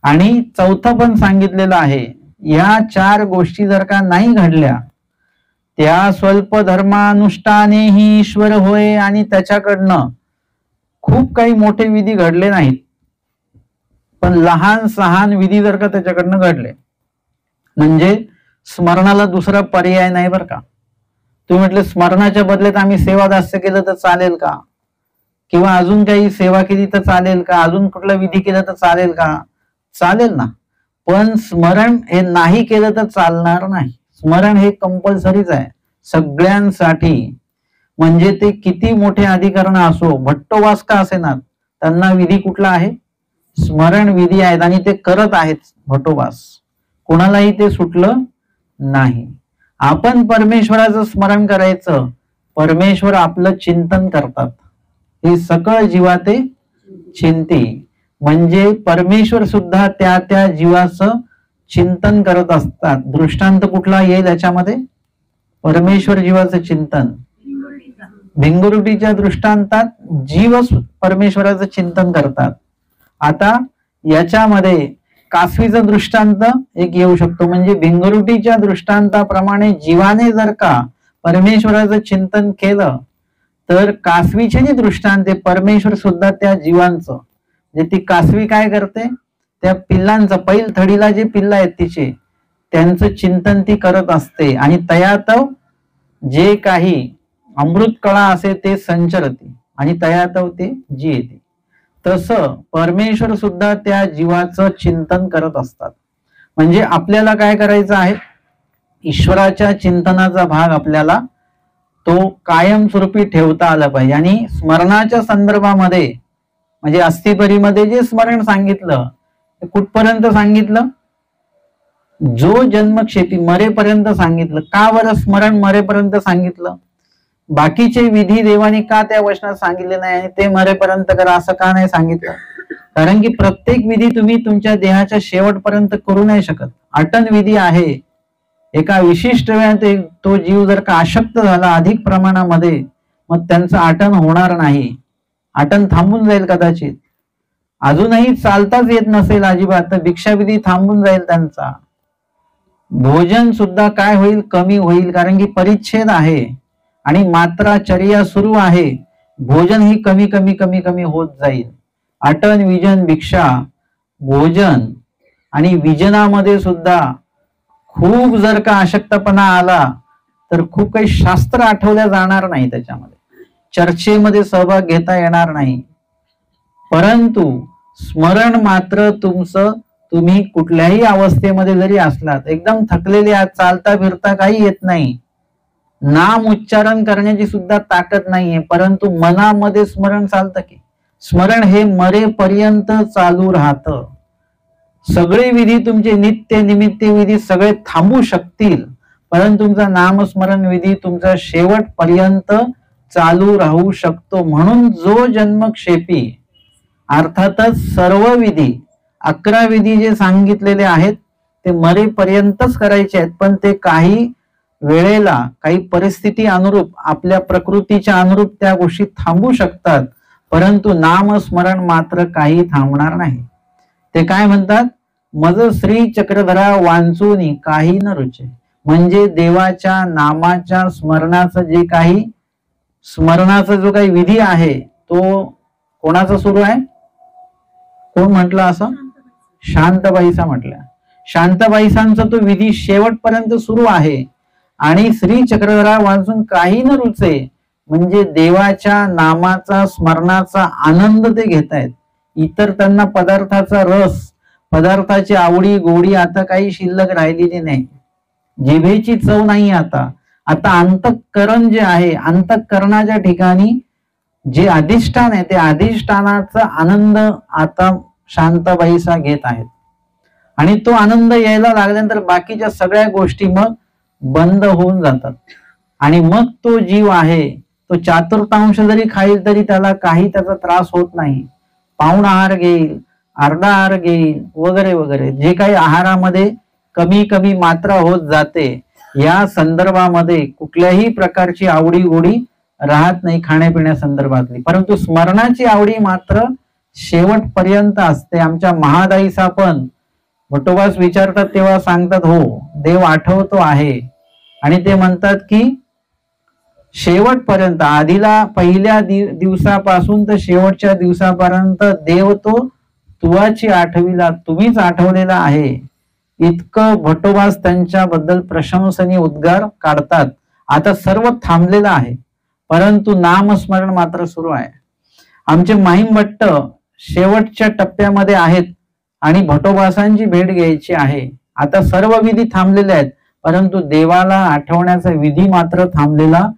आणि चौथं पण सांगितलेलं आहे, या 4 गोष्टी जर का नाही घडल्या, त्या स्वल्प धर्मानुष्ठानेही ईश्वर होय, आणि त्याच्याकडनं खूप काही मोठे विधी घडले नाहीत, पण लहान सहान विधी जर का त्याच्याकडनं घडले, म्हणजे स्मरणाला दुसरा पर्याय नाही बरं का. तुम्ही म्हटले स्मरणाच्या बदल्यात आम्ही सेवादास्य केलं तर चालेल का? किंवा अजून काही सेवा केली तर चालेल का? अजून कुठला विधी केला तर चालेल का? चालेल ना, पण स्मरण हे नाही केलं तर चालणार नाही. स्मरण हे कंपल्सरीच आहे सगळ्यांसाठी, म्हणजे ते किती मोठे अधिकरण असो, भट्टोवास का असेना, त्यांना विधी कुठला आहे? स्मरण विधी आहेत, आणि ते करत आहेत भट्टोवास, कोणालाही ते सुटलं नाही. आपण परमेश्वराचं स्मरण करायचं, परमेश्वर आपलं चिंतन करतात. हे सकळ जीवा ते चिंती, म्हणजे परमेश्वर सुद्धा त्या त्या जीवाचं चिंतन करत असतात. दृष्टांत कुठला येईल याच्यामध्ये? परमेश्वर जीवाचं चिंतन. भिंगुरुटीच्या दृष्टांतात जीव परमेश्वराचं चिंतन करतात. आता याच्यामध्ये कासवीचा दृष्टांत एक येऊ शकतो, म्हणजे भिंगरुटीच्या दृष्टांताप्रमाणे जीवाने जर का परमेश्वराचं चिंतन केलं तर कासवीचे जे दृष्टांत आहे, परमेश्वर सुद्धा त्या जीवांचं, जे ती कासवी काय करते, त्या पिल्लांचं, पैल थडीला जे पिल्ल आहेत तिचे, त्यांचं चिंतन ती करत असते, आणि तयात जे काही अमृत कळा असे ते संचरते, आणि तयातव ते जी येते. तसं परमेश्वर सुद्धा त्या जीवाचं चिंतन करत असतात. म्हणजे आपल्याला काय करायचं आहे? ईश्वराच्या चिंतनाचा भाग आपल्याला तो कायमस्वरूपी ठेवता आला पाहिजे. आणि स्मरणाच्या संदर्भामध्ये, म्हणजे अस्थिपरीमध्ये जे स्मरण सांगितलं ते कुठपर्यंत सांगितलं? जो जन्मक्षेपी, मरेपर्यंत सांगितलं. का बरं स्मरण मरेपर्यंत सांगितलं? बाकीचे विधी देवाने का त्या वचनात सांगितले नाही, आणि ते मरेपर्यंत करा असं का नाही सांगितलं? कारण की प्रत्येक विधी तुम्ही तुमच्या देहाच्या शेवटपर्यंत करू नाही शकत. आटन विधी आहे, एका विशिष्ट वेळात तो जीव जर का अशक्त झाला अधिक प्रमाणामध्ये, मग त्यांचं आटन होणार नाही, आटन थांबून जाईल. कदाचित अजूनही चालताच येत नसेल अजिबात, तर भिक्षाविधी थांबून जाईल त्यांचा. भोजन सुद्धा काय होईल? कमी होईल, कारण की परिच्छेद आहे आणि मात्रा चर्या सुरू आहे. भोजन ही कमी कमी कमी कमी होत जाईल. आटन, विजन, भिक्षा, भोजन आणि विजनामध्ये सुद्धा खूप जर का अशक्तपणा आला तर खूप काही शास्त्र आठवल्या जाणार नाही, त्याच्यामध्ये चर्चेमध्ये सहभाग घेता येणार नाही. परंतु स्मरण मात्र तुमचं, तुम्ही कुठल्याही अवस्थेमध्ये जरी असलात, एकदम थकलेले आहात, चालता फिरता काही येत नाही, नाम उच्चारण करण्याची सुद्धा ताकद नाहीये, परंतु मनामध्ये स्मरण चालतं की? स्मरण हे मरेपर्यंत चालू राहतं. सगळे विधी तुमचे नित्य निमित्त विधी सगळे थांबू शकतील, परंतु तुमचा नामस्मरण विधी तुमचा शेवटपर्यंत चालू राहू शकतो. म्हणून जो जन्मक्षेपी, अर्थातच सर्व विधी 11 विधी जे सांगितलेले आहेत ते मरेपर्यंतच करायचे आहेत, पण ते काही वेळेला काही परिस्थिती अनुरूप आपल्या प्रकृतीच्या अनुरूप त्या गोष्टी थांबू शकतात, परंतु नामस्मरण मात्र काही थांबणार नाही. ते काय म्हणतात, मज श्री चक्रधरा वांचूनी काही न रुचे. म्हणजे देवाच्या नामाच्या स्मरणाचं जे काही स्मरणाचा जो काही विधी आहे तो कोणाचा सुरू आहे? कोण म्हटलं असं? शांताबाईचा म्हटलं. शांताबाईसांचा तो विधी शेवटपर्यंत सुरू आहे. आणि श्री चक्रधरा वाचून काही न रुचे म्हणजे देवाच्या नामाचा स्मरणाचा आनंद ते घेत आहेत. इतर त्यांना पदार्थाचा रस, पदार्थाची आवडी गोडी आता काही शिल्लक राहिलेली नाही. जिभेची चव नाही. आता अंतःकरण जे आहे, अंतःकरणाच्या ठिकाणी जे अधिष्ठान आहे ते अधिष्ठानाचा आनंद आता शांताबाईसा घेत आहेत. आणि तो आनंद यायला लागल्यानंतर बाकीच्या सगळ्या गोष्टी मग बंद होऊन जातात. आणि मग तो जीव आहे तो चातुर्तांश जरी खाईल तरी त्याला काही त्याचा त्रास होत नाही. पाऊण आहार घेईल, अर्धा आहार घेईल वगैरे वगैरे, जे काही आहारामध्ये कमी कमी मात्रा होत जाते, या संदर्भामध्ये कुठल्याही प्रकारची आवडी गोडी राहत नाही खाण्यापिण्या संदर्भातली. परंतु स्मरणाची आवडी मात्र शेवटपर्यंत असते. आमच्या महादाईसा पण भटोबास विचारतात तेव्हा सांगतात, हो देव आठवतो आहे. आणि ते म्हणतात की शेवटपर्यंत, आधीला पहिल्या दिवसापासून तर शेवटच्या दिवसापर्यंत देव तो तुवाची आठवीला, तुम्हीच आठवलेला आहे. इतकं भटोबास त्यांच्याबद्दल प्रशंसनीय उद्गार काढतात. आता सर्व थांबलेलं आहे, परंतु नामस्मरण मात्र सुरू आहे. आमचे माहीम भट्ट शेवटच्या टप्प्यामध्ये आहेत आणि भटोबासांची भेट घ्यायची आहे. आता सर्व विधी थांबलेले आहेत, परंतु देवाला आठवण्याचा विधी मात्र थांबलेला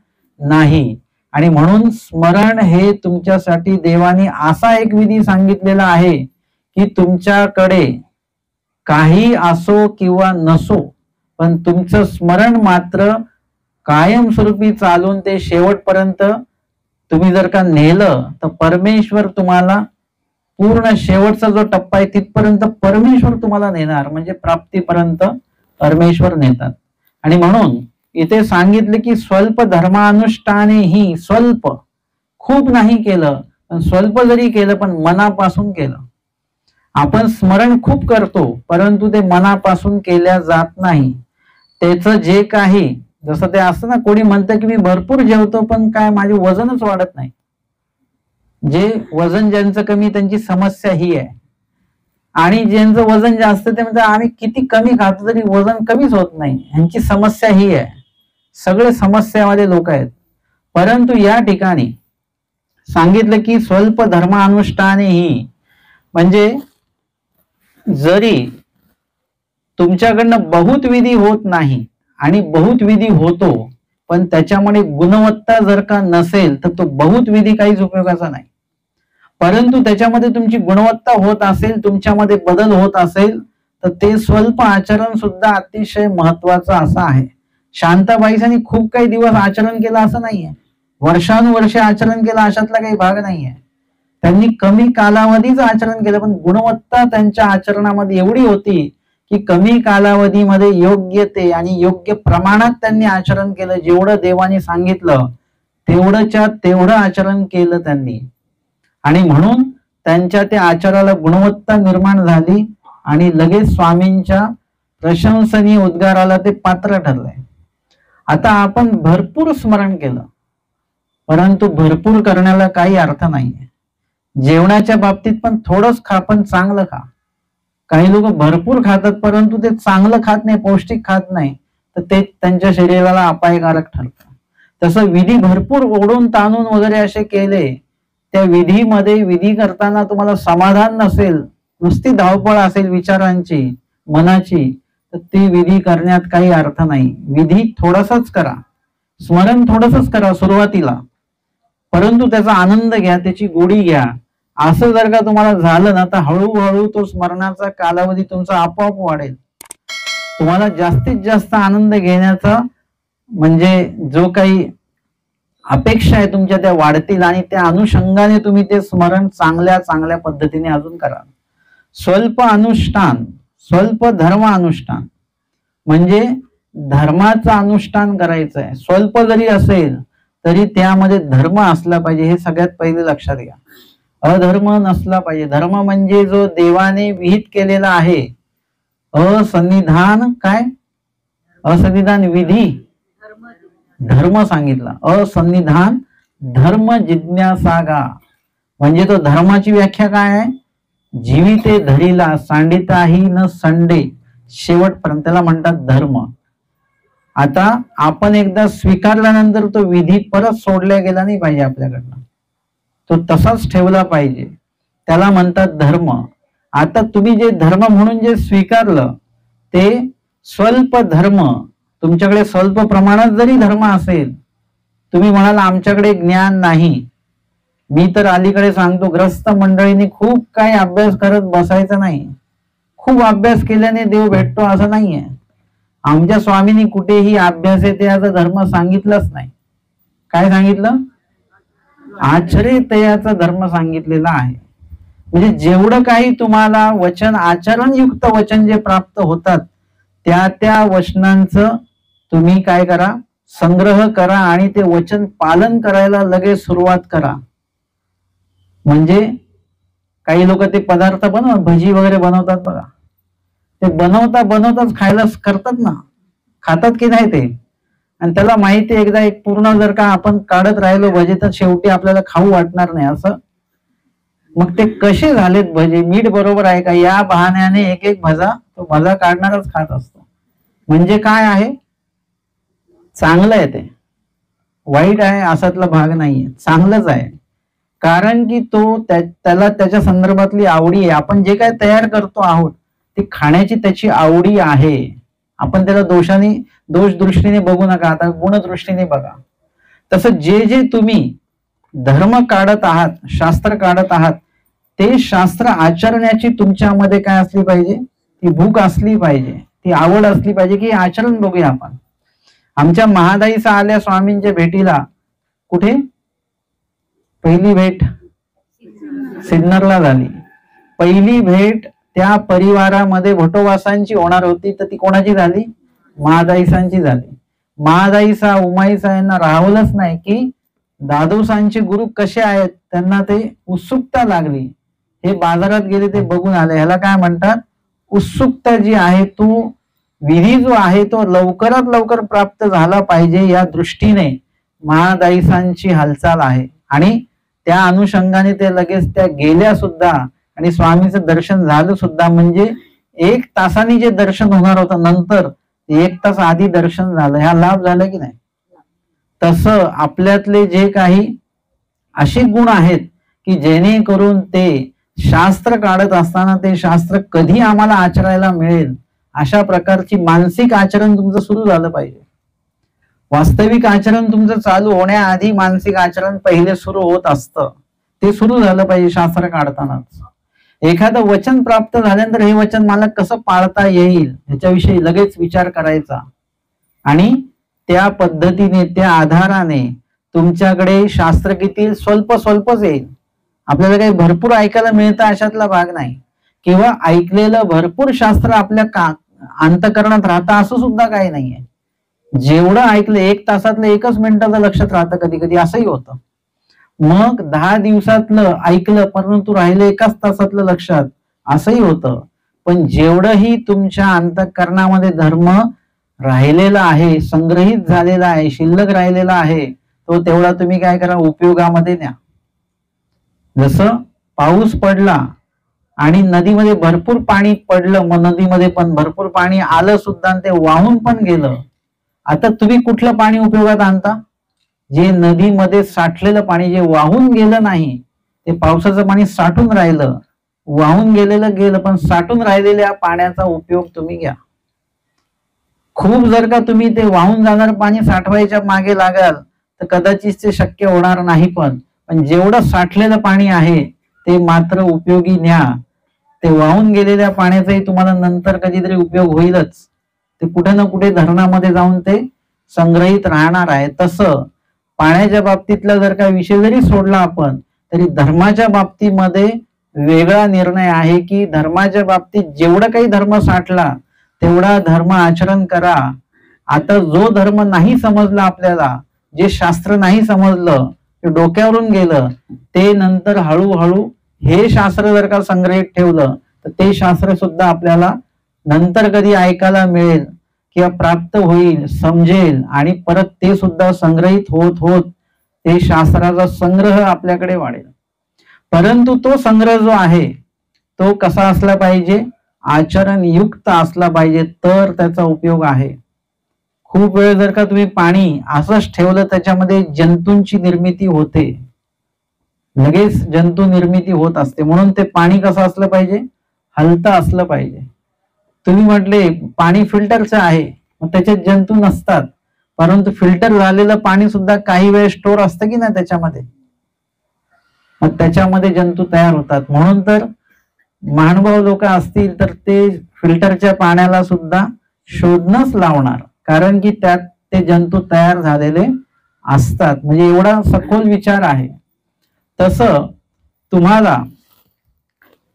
नाही. आणि म्हणून स्मरण हे तुमच्यासाठी देवाने असा एक विधी सांगितलेला आहे की तुमच्याकडे काही असो किंवा नसो, पण तुमचं स्मरण मात्र कायमस्वरूपी चालून ते शेवटपर्यंत तुम्ही जर का नेलं तर परमेश्वर तुम्हाला पूर्ण शेवटचा जो टप्पा आहे तिथपर्यंत परमेश्वर तुम्हाला नेणार, म्हणजे प्राप्तीपर्यंत परमेश्वर नेतात. आणि म्हणून इथे सांगितले की स्वल्प धर्मानुष्ठाने ही, स्वल्प खूप नाही केलं पण स्वल्प जरी केलं पण मनापासून केलं. आपण स्मरण खूप करतो परंतु ते मनापासून केल्या जात नाही. त्याचं जे काही, जसं ते असतं ना, कोणी म्हणतं की मी भरपूर जेवतो पण काय माझे वजनच वाढत नाही. जे वजन ज्यांचं कमी त्यांची समस्या ही आहे. आणि ज्यांचं वजन जास्त ते म्हणतात आम्ही किती कमी खातो तरी वजन कमीच होत नाही, ह्यांची समस्या ही आहे. सगळे समस्यावाले लोक आहेत. परंतु या ठिकाणी सांगितलं की स्वल्प धर्मानुष्ठाने ही, म्हणजे जरी तुमच्याकडनं बहुत विधी होत नाही आणि बहुत विधी होतो पण त्याच्यामध्ये गुणवत्ता जर का नसेल तर तो बहुत विधी काहीच उपयोगाचा नाही. परंतु त्याच्यामध्ये तुमची गुणवत्ता होत असेल, तुमच्यामध्ये बदल होत असेल तर ते स्वल्प आचरण सुद्धा अतिशय महत्वाचं असं आहे. शांताबाईसांनी खूप काही दिवस आचरण केलं असं नाहीये, वर्षानुवर्षे आचरण केलं अशातला काही भाग नाहीये. त्यांनी कमी कालावधीच आचरण केलं पण गुणवत्ता त्यांच्या आचरणामध्ये एवढी होती की कमी कालावधीमध्ये योग्य ते आणि योग्य प्रमाणात त्यांनी आचरण केलं. जेवढं देवाने सांगितलं तेवढंच्या तेवढं आचरण केलं त्यांनी. आणि म्हणून त्यांच्या त्या आचाराला गुणवत्ता निर्माण झाली आणि लगेच स्वामींच्या प्रशंसनीय उद्गाराला ते पात्र ठरलंय. आता आपण भरपूर स्मरण केलं परंतु भरपूर करण्याला काही अर्थ नाहीये. जेवणाच्या बाबतीत पण थोडंच खा पण चांगलं खा. काही लोक भरपूर खातात परंतु ते चांगलं खात नाही, पौष्टिक खात नाही, तर ते त्यांच्या शरीराला अपायकारक ठरतं. तसं विधी भरपूर ओढून ताणून वगैरे असे केले, त्या विधीमध्ये विधी करताना तुम्हाला समाधान नसेल, नुसती धावपळ असेल विचारांची मनाची, तर ती विधी करण्यात काही अर्थ नाही. विधी थोडासाच करा, स्मरण थोडंसंच करा सुरुवातीला, परंतु त्याचा आनंद घ्या, त्याची गोडी घ्या. असं जर का तुम्हाला झालं ना तर हळूहळू तो स्मरणाचा कालावधी तुमचा आपोआप वाढेल. तुम्हाला जास्तीत जास्त आनंद घेण्याचा म्हणजे जो काही अपेक्षा आहे तुमच्या त्या वाढतील आणि त्या अनुषंगाने तुम्ही ते स्मरण चांगल्या चांगल्या पद्धतीने अजून करा. स्वल्प अनुष्ठान, स्वल्प धर्म अनुष्ठान म्हणजे धर्माचं अनुष्ठान करायचं आहे. स्वल्प जरी असेल तरी त्यामध्ये धर्म असला पाहिजे, हे सगळ्यात पहिले लक्षात घ्या. अधर्म नसला पाहिजे. धर्म म्हणजे जो देवाने विहित केलेला आहे. असन्निधान काय? असन्निधान विधी धर्म सांगितला. असन्निधान धर्म जिज्ञासागा म्हणजे तो धर्माची व्याख्या काय आहे? जीविते धरीला सांडिताही न संडे, शेवटपर्यंत त्याला म्हणतात धर्म. आता आपण एकदा स्वीकारल्यानंतर तो विधी परत सोडला गेला नाही पाहिजे आपल्याकडनं, तो तसाच ठेवला पाहिजे. त्याला म्हणतात धर्म. आता तुम्ही जे धर्म म्हणून जे स्वीकारलं ते स्वल्प धर्म, तुमच्याकडे स्वल्प प्रमाणात जरी धर्म असेल, तुम्ही म्हणाल आमच्याकडे ज्ञान नाही. मी तर अलीकडे सांगतो, ग्रस्त मंडळींनी खूप काही अभ्यास करत बसायचं नाही. खूप अभ्यास केल्याने देव भेटतो असं नाहीये. आमच्या स्वामींनी कुठेही अभ्यासेतयाचा धर्म सांगितलंच नाही. काय सांगितलं? आचरेतयाचा धर्म सांगितलेला आहे. म्हणजे जेवढं काही तुम्हाला वचन, आचरणयुक्त वचन जे प्राप्त होतात त्या त्या वचनांचं तुम्ही काय करा? संग्रह करा आणि ते वचन पालन करायला लगेच सुरुवात करा. म्हणजे काही लोक ते पदार्थ भजी वगैरे बनवतात बघा, ते बनवताच खायला करतात ना, खातात की नाही ते. आणि त्याला माहिती एकदा एक पूर्ण जर का आपण काढत राहिलो भजी तर शेवटी आपल्याला खाऊ वाटणार नाही असं. मग ते कसे झालेत भजी, मीठ बरोबर आहे का, या बहाण्याने एक एक भजा तो भजा काढणारच खात असतो. म्हणजे काय आहे? चांगलं आहे ते, वाईट आहे असातला भाग नाहीये, चांगलंच आहे. कारण की तो त्याला त्याच्या संदर्भातली आवडी आहे. आपण जे काय तयार करतो आहोत ती खाण्याची त्याची आवडी आहे. आपण त्याला दोष दृष्टीने बघू नका, आता गुणदृष्टीने बघा. तसं जे जे तुम्ही धर्म काढत आहात, शास्त्र काढत आहात, ते शास्त्र आचरण्याची तुमच्यामध्ये काय असली पाहिजे? ती भूक असली पाहिजे, ती आवड असली पाहिजे की आचरण बघूया आपण. आमच्या महादाईचा आल्या स्वामींच्या भेटीला. कुठे पहिली भेट? सिन्नरला झाली. पहिली भेट त्या परिवारामध्ये भटोवासांची होणार होती, तर ती कोणाची झाली? महादाईसांची झाली. महादाईसा उमाईसा यांना राहवलंच नाही की दादोसांचे गुरु कसे आहेत, त्यांना ते उत्सुकता लागली. हे बाजारात गेले, ते बघून आले. ह्याला काय म्हणतात? उत्सुकता जी आहे, तो विधी जो आहे तो लवकरात लवकर प्राप्त झाला पाहिजे या दृष्टीने महादाईसांची हालचाल आहे. आणि त्या अनुषंगाने ते लगेच त्या गेल्या सुद्धा आणि स्वामीचं दर्शन झालं सुद्धा. म्हणजे 1 तासाने जे दर्शन होणार होतं नंतर 1 तास आधी दर्शन झालं. ह्या लाभ झाला की नाही? तसं आपल्यातले जे काही असे गुण आहेत की जेणेकरून ते शास्त्र काढत असताना ते शास्त्र कधी आम्हाला आचरायला मिळेल अशा प्रकारची मानसिक आचरण तुमचं सुरू झालं पाहिजे. वास्तविक आचरण तुमचं चालू होण्याआधी मानसिक आचरण पहिले सुरू होत असतं. ते सुरू झालं पाहिजे शास्त्र काढतानाच. एखादं वचन प्राप्त झाल्यानंतर हे वचन मला कसं पाळता येईल ह्याच्याविषयी लगेच विचार करायचा आणि त्या पद्धतीने, त्या आधाराने तुमच्याकडे शास्त्र किती स्वल्पच येईल. आपल्याला काही भरपूर ऐकायला मिळतं अशातला भाग नाही, किंवा ऐकलेलं भरपूर शास्त्र आपल्या अंतःकरणात राहतं असं सुद्धा काही नाहीये. जेवढं ऐकलं 1 तासातलं 1च मिनिटाचं लक्षात राहतं, कधी कधी असंही होतं. मग 10 दिवसातलं ऐकलं परंतु राहिलं 1च तासातलं लक्षात, असंही होतं. पण जेवढंही तुमच्या अंतःकरणामध्ये धर्म राहिलेला आहे, संग्रहित झालेला आहे, शिल्लक राहिलेला आहे, तो तेवढा तुम्ही काय करा? उपयोगामध्ये न्या. जसं पाऊस पडला आणि नदीमध्ये भरपूर पाणी पडलं, मग नदीमध्ये पण भरपूर पाणी आलं सुद्धा आणि ते वाहून पण गेलं. आता तुम्ही कुठलं पाणी उपयोगात आणता? जे नदीमध्ये साठलेलं पाणी, जे वाहून गेलं नाही, ते पावसाचं पाणी साठून राहिलं. वाहून गेलेलं गेलं, पण साठून राहिलेल्या पाण्याचा उपयोग तुम्ही घ्या. खूप जर का तुम्ही ते वाहून जाणार पाणी साठवायच्या मागे लागाल तर कदाचित ते शक्य होणार नाही. पण जेवढं साठलेलं पाणी आहे ते मात्र उपयोगी न्या. ते वाहून गेलेल्या पाण्याचाही तुम्हाला नंतर कधीतरी उपयोग होईलच. ते कुठे ना कुठे धरणामध्ये जाऊन ते संग्रहित राहणार आहे. तसं पाण्याच्या बाबतीतला जर का विषय जरी सोडला आपण, तरी धर्माच्या बाबतीमध्ये वेगळा निर्णय आहे की धर्माच्या बाबतीत जेवढं काही धर्म साठला तेवढा धर्म आचरण करा. आता जो धर्म नाही समजला आपल्याला, जे शास्त्र नाही समजलं, ते डोक्यावरून गेलं, ते नंतर हळूहळू हे शास्त्र जर का संग्रहित ठेवलं तर ते शास्त्र सुद्धा आपल्याला नंतर कधी ऐकायला मिळेल किंवा प्राप्त होईल, समजेल, आणि परत ते सुद्धा संग्रहित होत होत ते शास्त्राचा संग्रह आपल्याकडे वाढेल. परंतु तो संग्रह जो आहे तो कसा असला पाहिजे? आचरण युक्त असला पाहिजे, तर त्याचा उपयोग आहे. खूप वेळ जर का तुम्ही पाणी असंच ठेवलं, त्याच्यामध्ये जंतूंची निर्मिती होते, लगेच जंतू निर्मिती होत असते. म्हणून ते पाणी कसं असलं पाहिजे? हलतं असलं पाहिजे. तुम्ही म्हटले पाणी फिल्टरचं आहे, मग त्याच्यात जंतू नसतात, परंतु फिल्टर झालेलं पाणी सुद्धा काही वेळ स्टोर असतं की नाही त्याच्यामध्ये, मग त्याच्यामध्ये जंतू तयार होतात. म्हणून तर महानुभाव लोक असतील तर ते फिल्टरच्या पाण्याला सुद्धा शोधणंच लावणार, कारण की त्यात ते जंतू तयार झालेले असतात. म्हणजे एवढा सखोल विचार आहे. तसं तुम्हाला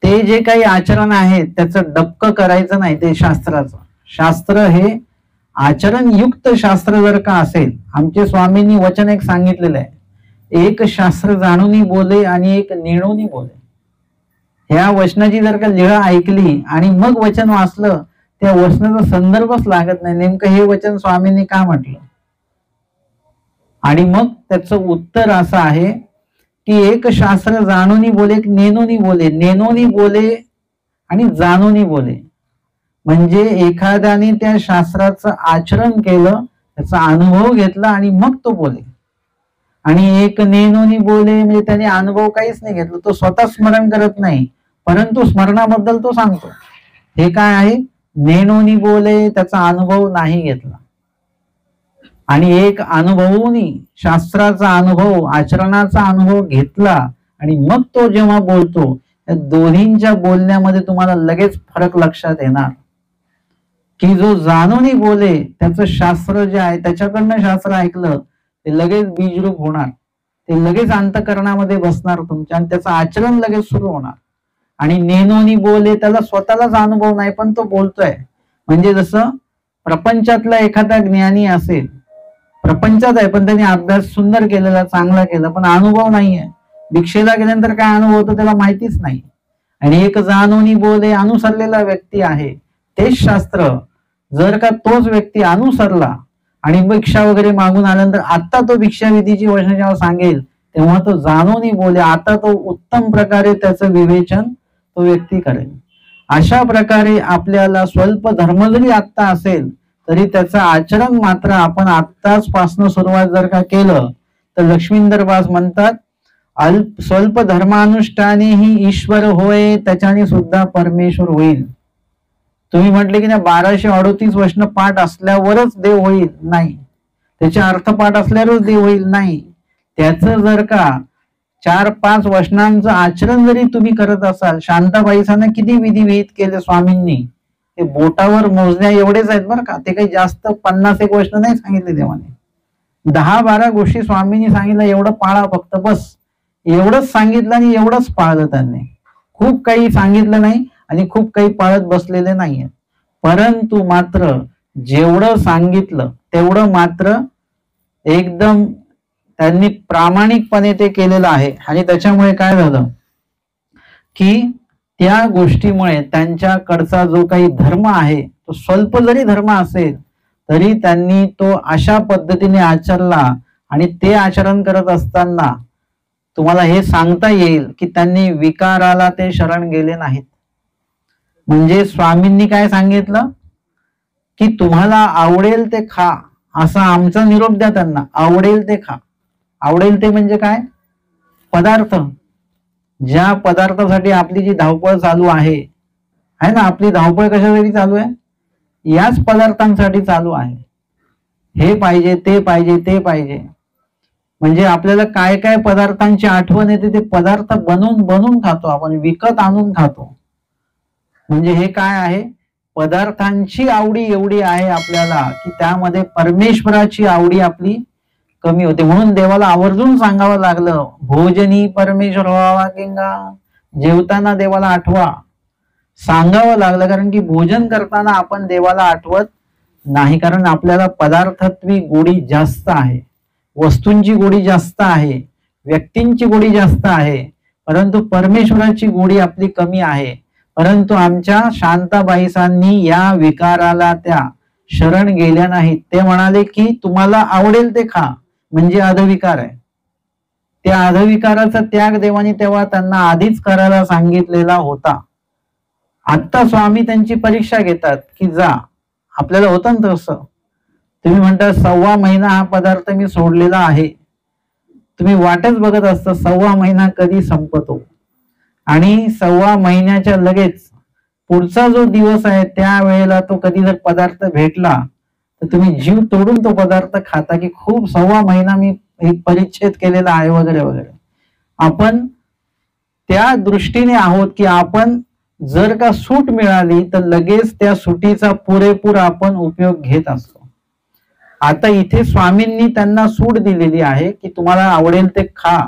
ते जे काही आचरण आहे त्याचं डबकं करायचं नाही. ते शास्त्राचं, शास्त्र हे आचरणयुक्त शास्त्र जर का असेल, आमचे स्वामींनी वचन एक सांगितलेलं आहे, एक शास्त्र जाणूनी बोले आणि एक नेणूनी बोले. ह्या वचनाची जर का लीळा ऐकली आणि मग वचन वाचलं, त्या वचनाचा संदर्भच लागत नाही, नेमकं हे वचन स्वामींनी का म्हटलं. आणि मग त्याचं उत्तर असं आहे की एक शास्त्र जाणूनी बोले, एक नेणूनी बोले. नेणूनी बोले आणि जाणूनी बोले म्हणजे एखाद्याने त्या शास्त्राचं आचरण केलं, त्याचा अनुभव घेतला आणि मग तो बोले. आणि एक नेणूनी बोले म्हणजे त्याने अनुभव काहीच नाही घेतला, तो स्वतः स्मरण करत नाही, परंतु स्मरणाबद्दल तो सांगतो. हे काय आहे? नेणूनी बोले, त्याचा अनुभव नाही घेतला. आणि एक अनुभवूनी, शास्त्राचा अनुभव, आचरणाचा अनुभव घेतला आणि मग तो जेव्हा बोलतो, त्या दोन्हींच्या बोलण्यामध्ये तुम्हाला लगेच फरक लक्षात येणार की जो जाणूनी बोले त्याचं शास्त्र जे आहे, त्याच्याकडनं शास्त्र ऐकलं, ते लगेच बीजरूप होणार, ते लगेच अंतःकरणामध्ये बसणार तुमच्या, आणि त्याचं आचरण लगेच सुरू होणार. आणि नेणूनी बोले, त्याला स्वतःलाच अनुभव नाही पण तो बोलतोय. म्हणजे जसं प्रपंचातला एखादा ज्ञानी असेल, प्रपंचात आहे पण त्यांनी अभ्यास सुंदर केलेला, चांगला केला, पण अनुभव नाहीये. दीक्षेला गेल्यानंतर काय अनुभव होतो त्याला माहितीच नाही. आणि एक जाणूनी बोले, अनुसरलेला व्यक्ती आहे, तेच शास्त्र जर का तोच व्यक्ती अनुसरला आणि भिक्षा वगैरे मागून आल्यानंतर आता तो भिक्षाविधीची वचन जेव्हा सांगेल, तेव्हा तो जाणूनी बोले, आता तो उत्तम प्रकारे त्याचं विवेचन तो व्यक्ती करेल. अशा प्रकारे आपल्याला स्वल्प धर्म जरी आत्ता असेल तरी त्याचं आचरण मात्र आपण आत्ताच पासून सुरुवात जर का केलं तर लक्ष्मींदर बास म्हणतात, स्वल्प धर्मानुष्ठाने ही ईश्वर होय, त्याच्याने सुद्धा परमेश्वर होईल. तुम्ही म्हटले की ना 1238 वचन पाठ असल्यावरच देव होईल, नाही. त्याचे अर्थ पाठ असल्यावरच देव होईल, नाही. त्याचं जर का 4-5 वचनांचं आचरण जरी तुम्ही करत असाल, शांताबाईसांना किती विधी विहित केले स्वामींनी, ते बोटावर मोजण्या एवढेच आहेत बरं का. ते काही जास्त 51 वचन नाही सांगितले देवाने, 10-12 गोष्टी स्वामींनी सांगितलं, एवढं पाळा फक्त, बस एवढंच सांगितलं आणि एवढंच पाळलं त्यांनी. खूप काही सांगितलं नाही आणि खूप काही पाळत बसलेले नाहीये. परंतु मात्र जेवढं सांगितलं तेवढं मात्र एकदम त्यांनी प्रामाणिकपणे ते केलेलं आहे. आणि त्याच्यामुळे काय झालं की त्या गोष्टीमुळे त्यांच्याकडचा जो काही धर्म आहे तो स्वल्प जरी धर्म असेल तरी त्यांनी तो अशा पद्धतीने आचरला. आणि ते आचरण करत असताना तुम्हाला हे सांगता येईल की त्यांनी विकाराला ते शरण गेले नाहीत. म्हणजे स्वामींनी काय सांगितलं की तुम्हाला आवडेल ते खा, असा आमचा निरोप द्या त्यांना. आवडेल ते खा. आवडेल ते म्हणजे काय? पदार्थ. ज्या पदार्थासाठी आपली जी धावपळ चालू आहे ना, आपली धावपळ कशासाठी चालू आहे? याच पदार्थांसाठी चालू आहे. हे पाहिजे, ते पाहिजे, ते पाहिजे. म्हणजे आपल्याला काय काय पदार्थांची आठवण येते, ते पदार्थ बनवून बनवून खातो आपण, विकत आणून खातो. म्हणजे हे काय आहे? पदार्थांची आवडी एवढी आहे आपल्याला की त्यामध्ये परमेश्वराची आवडी आपली कमी होते. म्हणून देवाला आवर्जून सांगावं लागलं, भोजनी परमेश्वर व्हावा किंगा, जेवताना देवाला आठवा सांगावं लागलं, कारण की भोजन करताना आपण देवाला आठवत नाही, कारण आपल्याला पदार्थातली गोडी जास्त आहे, वस्तूंची गोडी जास्त आहे, व्यक्तींची गोडी जास्त आहे, परंतु परमेश्वराची गोडी आपली कमी आहे. परंतु आमच्या शांताबाईसांनी या विकाराला त्या शरण गेल्या नाहीत. ते म्हणाले की तुम्हाला आवडेल ते खा, म्हणजे अधविकार आहे. त्या अधविकाराचा त्याग देवानी तेव्हा त्यांना आधीच करायला सांगितलेला होता. आता स्वामी त्यांची परीक्षा घेतात की जा, आपल्याला होतं ना तसं. तुम्ही म्हणता 1.25 महिना हा पदार्थ मी सोडलेला आहे, तुम्ही वाटच बघत असता 1.25 महिना कधी संपतो, आणि 1.25 महिन्याच्या लगेच पुढचा जो दिवस आहे त्यावेळेला तो कधी जर पदार्थ भेटला तर तुम्ही जीव तोडून तो पदार्थ खाता की खूप 1.25 महिना मी एक परिच्छेद केलेला आहे वगैरे वगैरे. आपण त्या दृष्टीने आहोत की आपण जर का सूट मिळाली तर लगेच त्या सुटीचा पुरेपूर आपण उपयोग घेत असतो. आता इथे स्वामींनी त्यांना सूट दिलेली आहे की तुम्हाला आवडेल ते खा,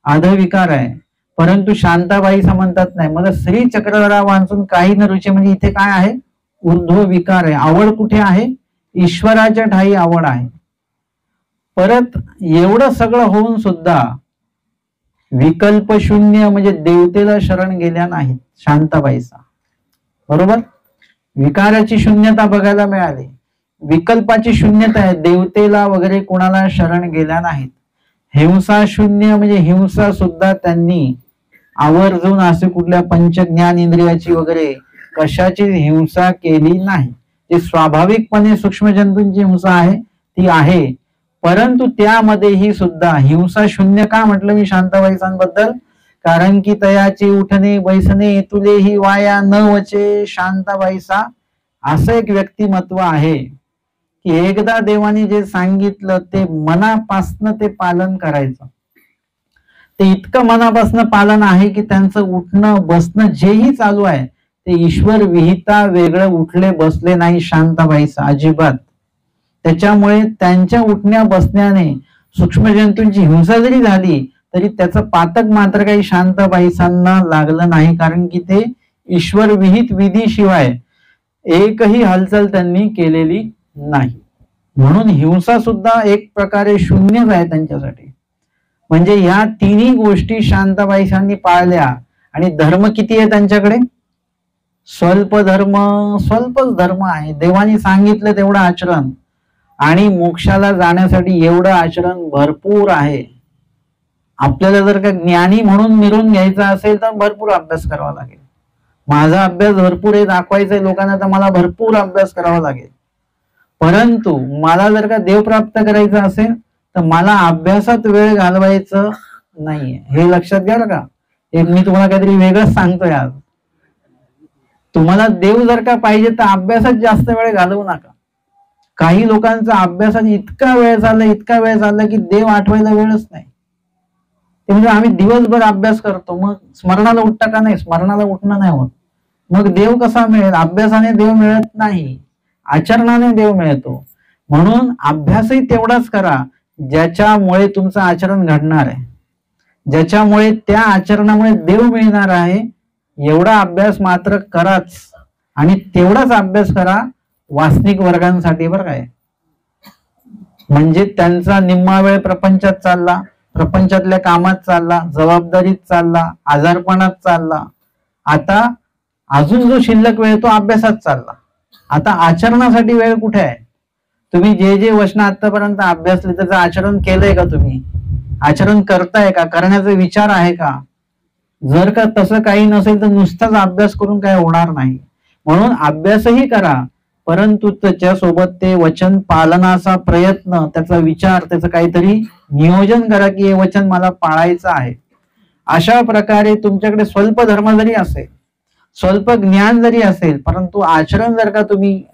अधविकार आहे. परंतु शांताबाई म्हणतात नाही, मला श्री चक्रधरा वाचून काही न रुचे, म्हणजे इथे काय आहे, ऊर्ध्व विकार आहे. आवड कुठे आहे, ईश्वराच्या ठाई आवड आहे. परत एवढं सगळं होऊन सुद्धा विकल्प शून्य म्हणजे देवतेला शरण गेल्या नाहीत शांताबाईसा, बरोबर. विकाराची शून्यता बघायला मिळाली, विकल्पाची शून्यता आहे, देवतेला वगैरे कोणाला शरण गेल्या नाहीत. हिंसा शून्य म्हणजे हिंसा सुद्धा त्यांनी आवर्जून असे कुठल्या पंचज्ञान इंद्रियाची वगैरे कशाची हिंसा केली नाही. जे स्वाभाविकपणे सूक्ष्म जंतूंची हिंसा आहे ती आहे, परंतु त्यामध्येही सुद्धा हिंसा शून्य का म्हटलं मी शांताबाईसांबद्दल, कारण की तयाचे उठणे बैसणे तुले ही वाया न वचे शांताबाईसा असं एक व्यक्तिमत्व आहे की एकदा देवाने जे सांगितलं ते मनापासनं ते पालन करायचं. ते इतकं मनापासनं पालन आहे की त्यांचं उठणं बसणं जेही चालू आहे ते ईश्वर विहिता वेगळं उठले बसले नाही शांताबाईचा अजिबात. त्याच्यामुळे त्यांच्या उठण्या बसण्याने सूक्ष्म जंतूंची हिंसा जरी झाली तरी त्याचं पातक मात्र काही शांताबाईसांना लागलं नाही, कारण की ते ईश्वर विहित विधीशिवाय एकही हालचाल त्यांनी केलेली नाही. म्हणून हिंसा सुद्धा एक प्रकारे शून्यच आहे त्यांच्यासाठी. म्हणजे ह्या तिन्ही गोष्टी शांताबाईसांनी पाळल्या. आणि धर्म किती आहे त्यांच्याकडे, स्वल्प धर्म, स्वल्पच धर्म आहे. देवानी सांगितलं तेवढं आचरण, आणि मोक्षाला जाण्यासाठी एवढं आचरण भरपूर आहे. आपल्याला जर का ज्ञानी म्हणून मिळून घ्यायचं असेल तर भरपूर अभ्यास करावा लागेल. माझा अभ्यास भरपूर आहे दाखवायचंय लोकांना तर मला भरपूर अभ्यास करावा लागेल. परंतु मला जर का देव प्राप्त करायचं असेल तर मला अभ्यासात वेळ घालवायचं नाहीये, हे लक्षात घ्या का. एक मी तुम्हाला काहीतरी वेगळंच सांगतोय आज. तुम्हाला देव जर का पाहिजे तर अभ्यासात जास्त वेळ घालवू नका. काही लोकांचा अभ्यासात इतका वेळ झाला की देव आठवायला वेळच नाही. ते म्हणजे आम्ही दिवसभर अभ्यास करतो, मग स्मरणाला उठता का नाही, स्मरणाला उठणं नाही होत, मग देव कसा मिळेल. अभ्यासाने देव मिळत नाही, आचरणाने देव मिळतो. म्हणून अभ्यासही तेवढाच करा ज्याच्यामुळे तुमचं आचरण घडणार आहे, ज्याच्यामुळे त्या आचरणामुळे देव मिळणार आहे. एवढा अभ्यास मात्र कराच, आणि तेवढाच अभ्यास करा वासनिक वर्गांसाठी बरं काय. म्हणजे त्यांचा निम्मा वेळ प्रपंचात चालला, प्रपंचातल्या कामात चालला, जबाबदारीत चालला, आजारपणात चालला. आता अजून जो शिल्लक वेळ तो अभ्यासात चालला. आता आचरणासाठी वेळ कुठे आहे. तुम्ही जे जे वचन आतापर्यंत अभ्यासले त्याचं आचरण केलंय का, तुम्ही आचरण करताय का, करण्याचा विचार आहे का. जर का तसं काही नसेल तर नुसताच अभ्यास करून काय होणार नाही. म्हणून अभ्यासही करा, परंतु त्याच्यासोबत ते वचन पालनाचा प्रयत्न, त्याचा विचार, त्याचं काहीतरी नियोजन करा की हे वचन मला पाळायचं आहे. अशा प्रकारे तुमच्याकडे स्वल्प धर्म जरी असेल, स्वल्प ज्ञान जरी असेल, परंतु आचरण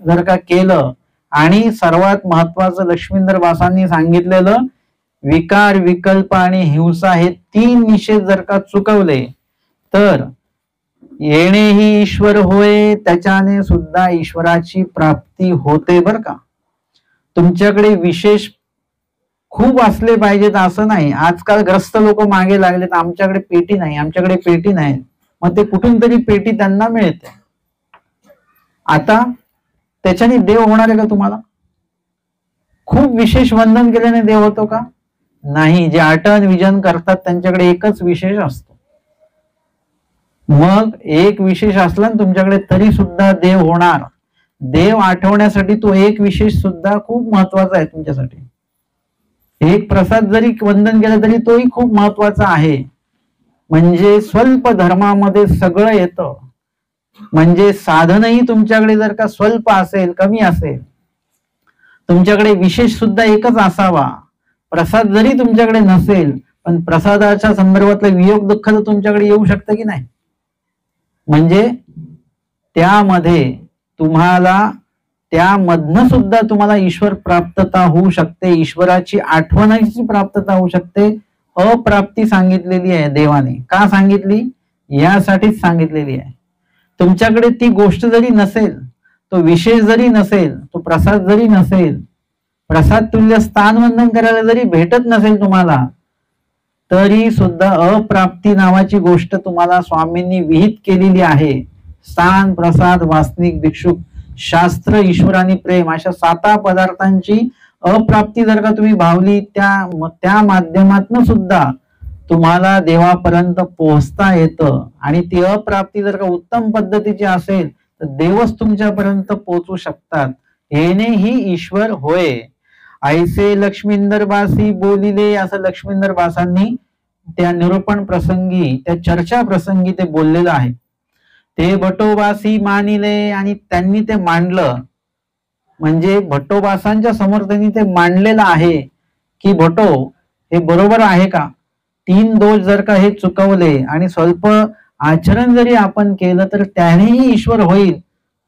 जर का केलं, आणि सर्वात महत्वाचं लक्ष्मींदर बासांनी सांगितलेलं विकार, विकल्प आणि हिंसा हे 3 निषेध जर का चुकवले तर येणे ही ईश्वर होय, त्याच्याने सुद्धा ईश्वराची प्राप्ती होते बर का. तुमच्याकडे विशेष खूप असले पाहिजेत असं नाही. आजकाल ग्रस्त लोक मागे लागलेत, आमच्याकडे पेटी नाही, आमच्याकडे पेटी नाही. मग ते कुठून तरी पेटी त्यांना मिळते. आता त्याच्याने देव होणार आहे का तुम्हाला? खूप विशेष वंदन केल्याने देव होतो का? नाही. जे आटन विजन करतात त्यांच्याकडे एकच विशेष असतो. मग एक विशेष असला ना तुमच्याकडे तरी सुद्धा देव होणार. देव आठवण्यासाठी तो एक विशेष सुद्धा खूप महत्वाचा आहे तुमच्यासाठी. एक प्रसाद जरी वंदन केलं तरी तोही खूप महत्वाचा आहे. म्हणजे स्वल्प धर्मामध्ये सगळं येतं. म्हणजे साधनही तुमच्याकडे जर का स्वल्प असेल, कमी असेल, तुमच्याकडे विशेष सुद्धा एकच असावा. प्रसाद जरी तुमच्याकडे नसेल पण प्रसादाच्या संदर्भातलं वियोग दुःख तर तुमच्याकडे येऊ शकतं की नाही. म्हणजे त्यामध्ये तुम्हाला त्यामधनं सुद्धा तुम्हाला ईश्वर प्राप्तता होऊ शकते, ईश्वराची आठवणाची प्राप्तता होऊ शकते. अप्राप्ती सांगितलेली आहे देवाने. का सांगितली? यासाठीच सांगितलेली आहे. तुमच्याकडे ती गोष्ट जरी नसेल, तो विशेष जरी नसेल, तो प्रसाद जरी नसेल, प्रसाद तुल्य स्थान वंदन करायला जरी भेटत नसेल तुम्हाला, तरी सुद्धा अप्राप्ती नावाची गोष्ट तुम्हाला स्वामींनी विहित केलेली आहे. स्थान, प्रसाद, वासनिक, भिक्षुक, शास्त्र, ईश्वर आणि प्रेम अशा 7 पदार्थांची अप्राप्ती जर का तुम्ही भावली, त्या माध्यमातून सुद्धा तुम्हाला देवापर्यंत पोहोचता येतं. आणि ती अप्राप्ती जर का उत्तम पद्धतीची असेल तर देवच तुमच्यापर्यंत पोहोचू शकतात. येणे ही ईश्वर होय. ऐसे लक्ष्मींदर बासी बोलिले, असं लक्ष्मींदर बासांनी त्या निरूपण प्रसंगी, त्या चर्चा प्रसंगी ते बोललेलं आहे. ते भटोबासी मानिले, आणि त्यांनी ते मांडलं. म्हणजे भट्टोबासांच्या समोर त्यांनी ते मांडलेलं आहे की भटो हे बरोबर आहे का? 3 दोष जर का हे चुकवले आणि स्वल्प आचरण जरी आपण केलं तर त्यानेही ईश्वर होईल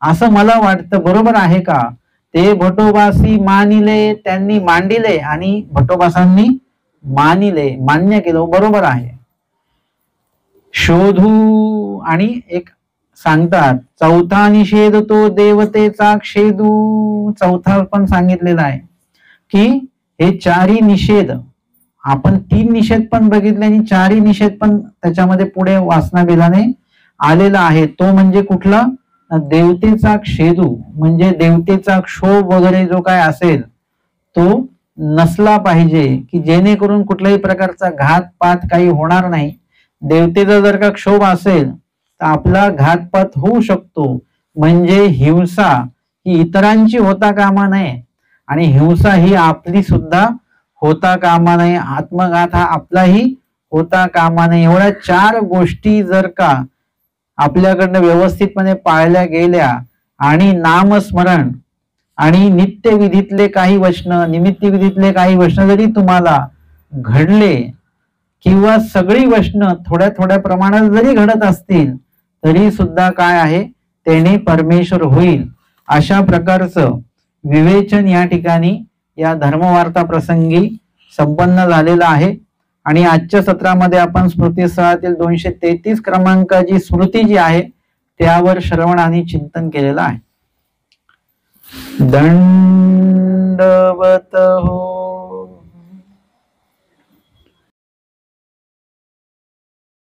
असं मला वाटतं. बरोबर आहे का? ते भटोबासी मानिले, त्यांनी मांडिले आणि भटोबासांनी मानिले, मान्य केलं, बरोबर आहे. शोधू, आणि एक सांगतात 4था निषेध तो देवतेचा क्षेदू. 4था पण सांगितलेला आहे की हे 4ही निषेध, आपण 3 निषेध पण बघितले आणि 4ही निषेध पण त्याच्यामध्ये पुढे वासनाबेलाने आलेला आहे. तो म्हणजे कुठला? देवतेचा क्षेदू, म्हणजे देवतेचा क्षोभ वगैरे जो काय असेल तो नसला पाहिजे, की जेणेकरून कुठल्याही प्रकारचा घातपात काही होणार नाही. देवतेचा जर का क्षोभ असेल तर आपला घातपात होऊ शकतो. म्हणजे हिंसा ही इतरांची होता कामा नये आणि हिंसा ही आपली सुद्धा होता कामा नये. आत्मघात हा आपलाही होता कामा नये. एवढ्या 4 गोष्टी जर का आपल्याकडनं व्यवस्थितपणे पाळल्या गेल्या आणि नामस्मरण आणि नित्यविधीतले काही वचन, निमित्तविधीतले काही वचन जरी तुम्हाला घडले किंवा सगळी वचन थोड्या थोड्या प्रमाणात जरी घडत असतील तरी सुद्धा काय आहे, त्याने परमेश्वर होईल. अशा प्रकारचं विवेचन या ठिकाणी या धर्मवार्ता प्रसंगी संपन्न झालेलं आहे. आणि आजच्या सत्रामध्ये आपण स्मृतीस्थळातील 233 क्रमांकाची स्मृती जी आहे त्यावर श्रवण आणि चिंतन केलेलं आहे. दंडवत हो.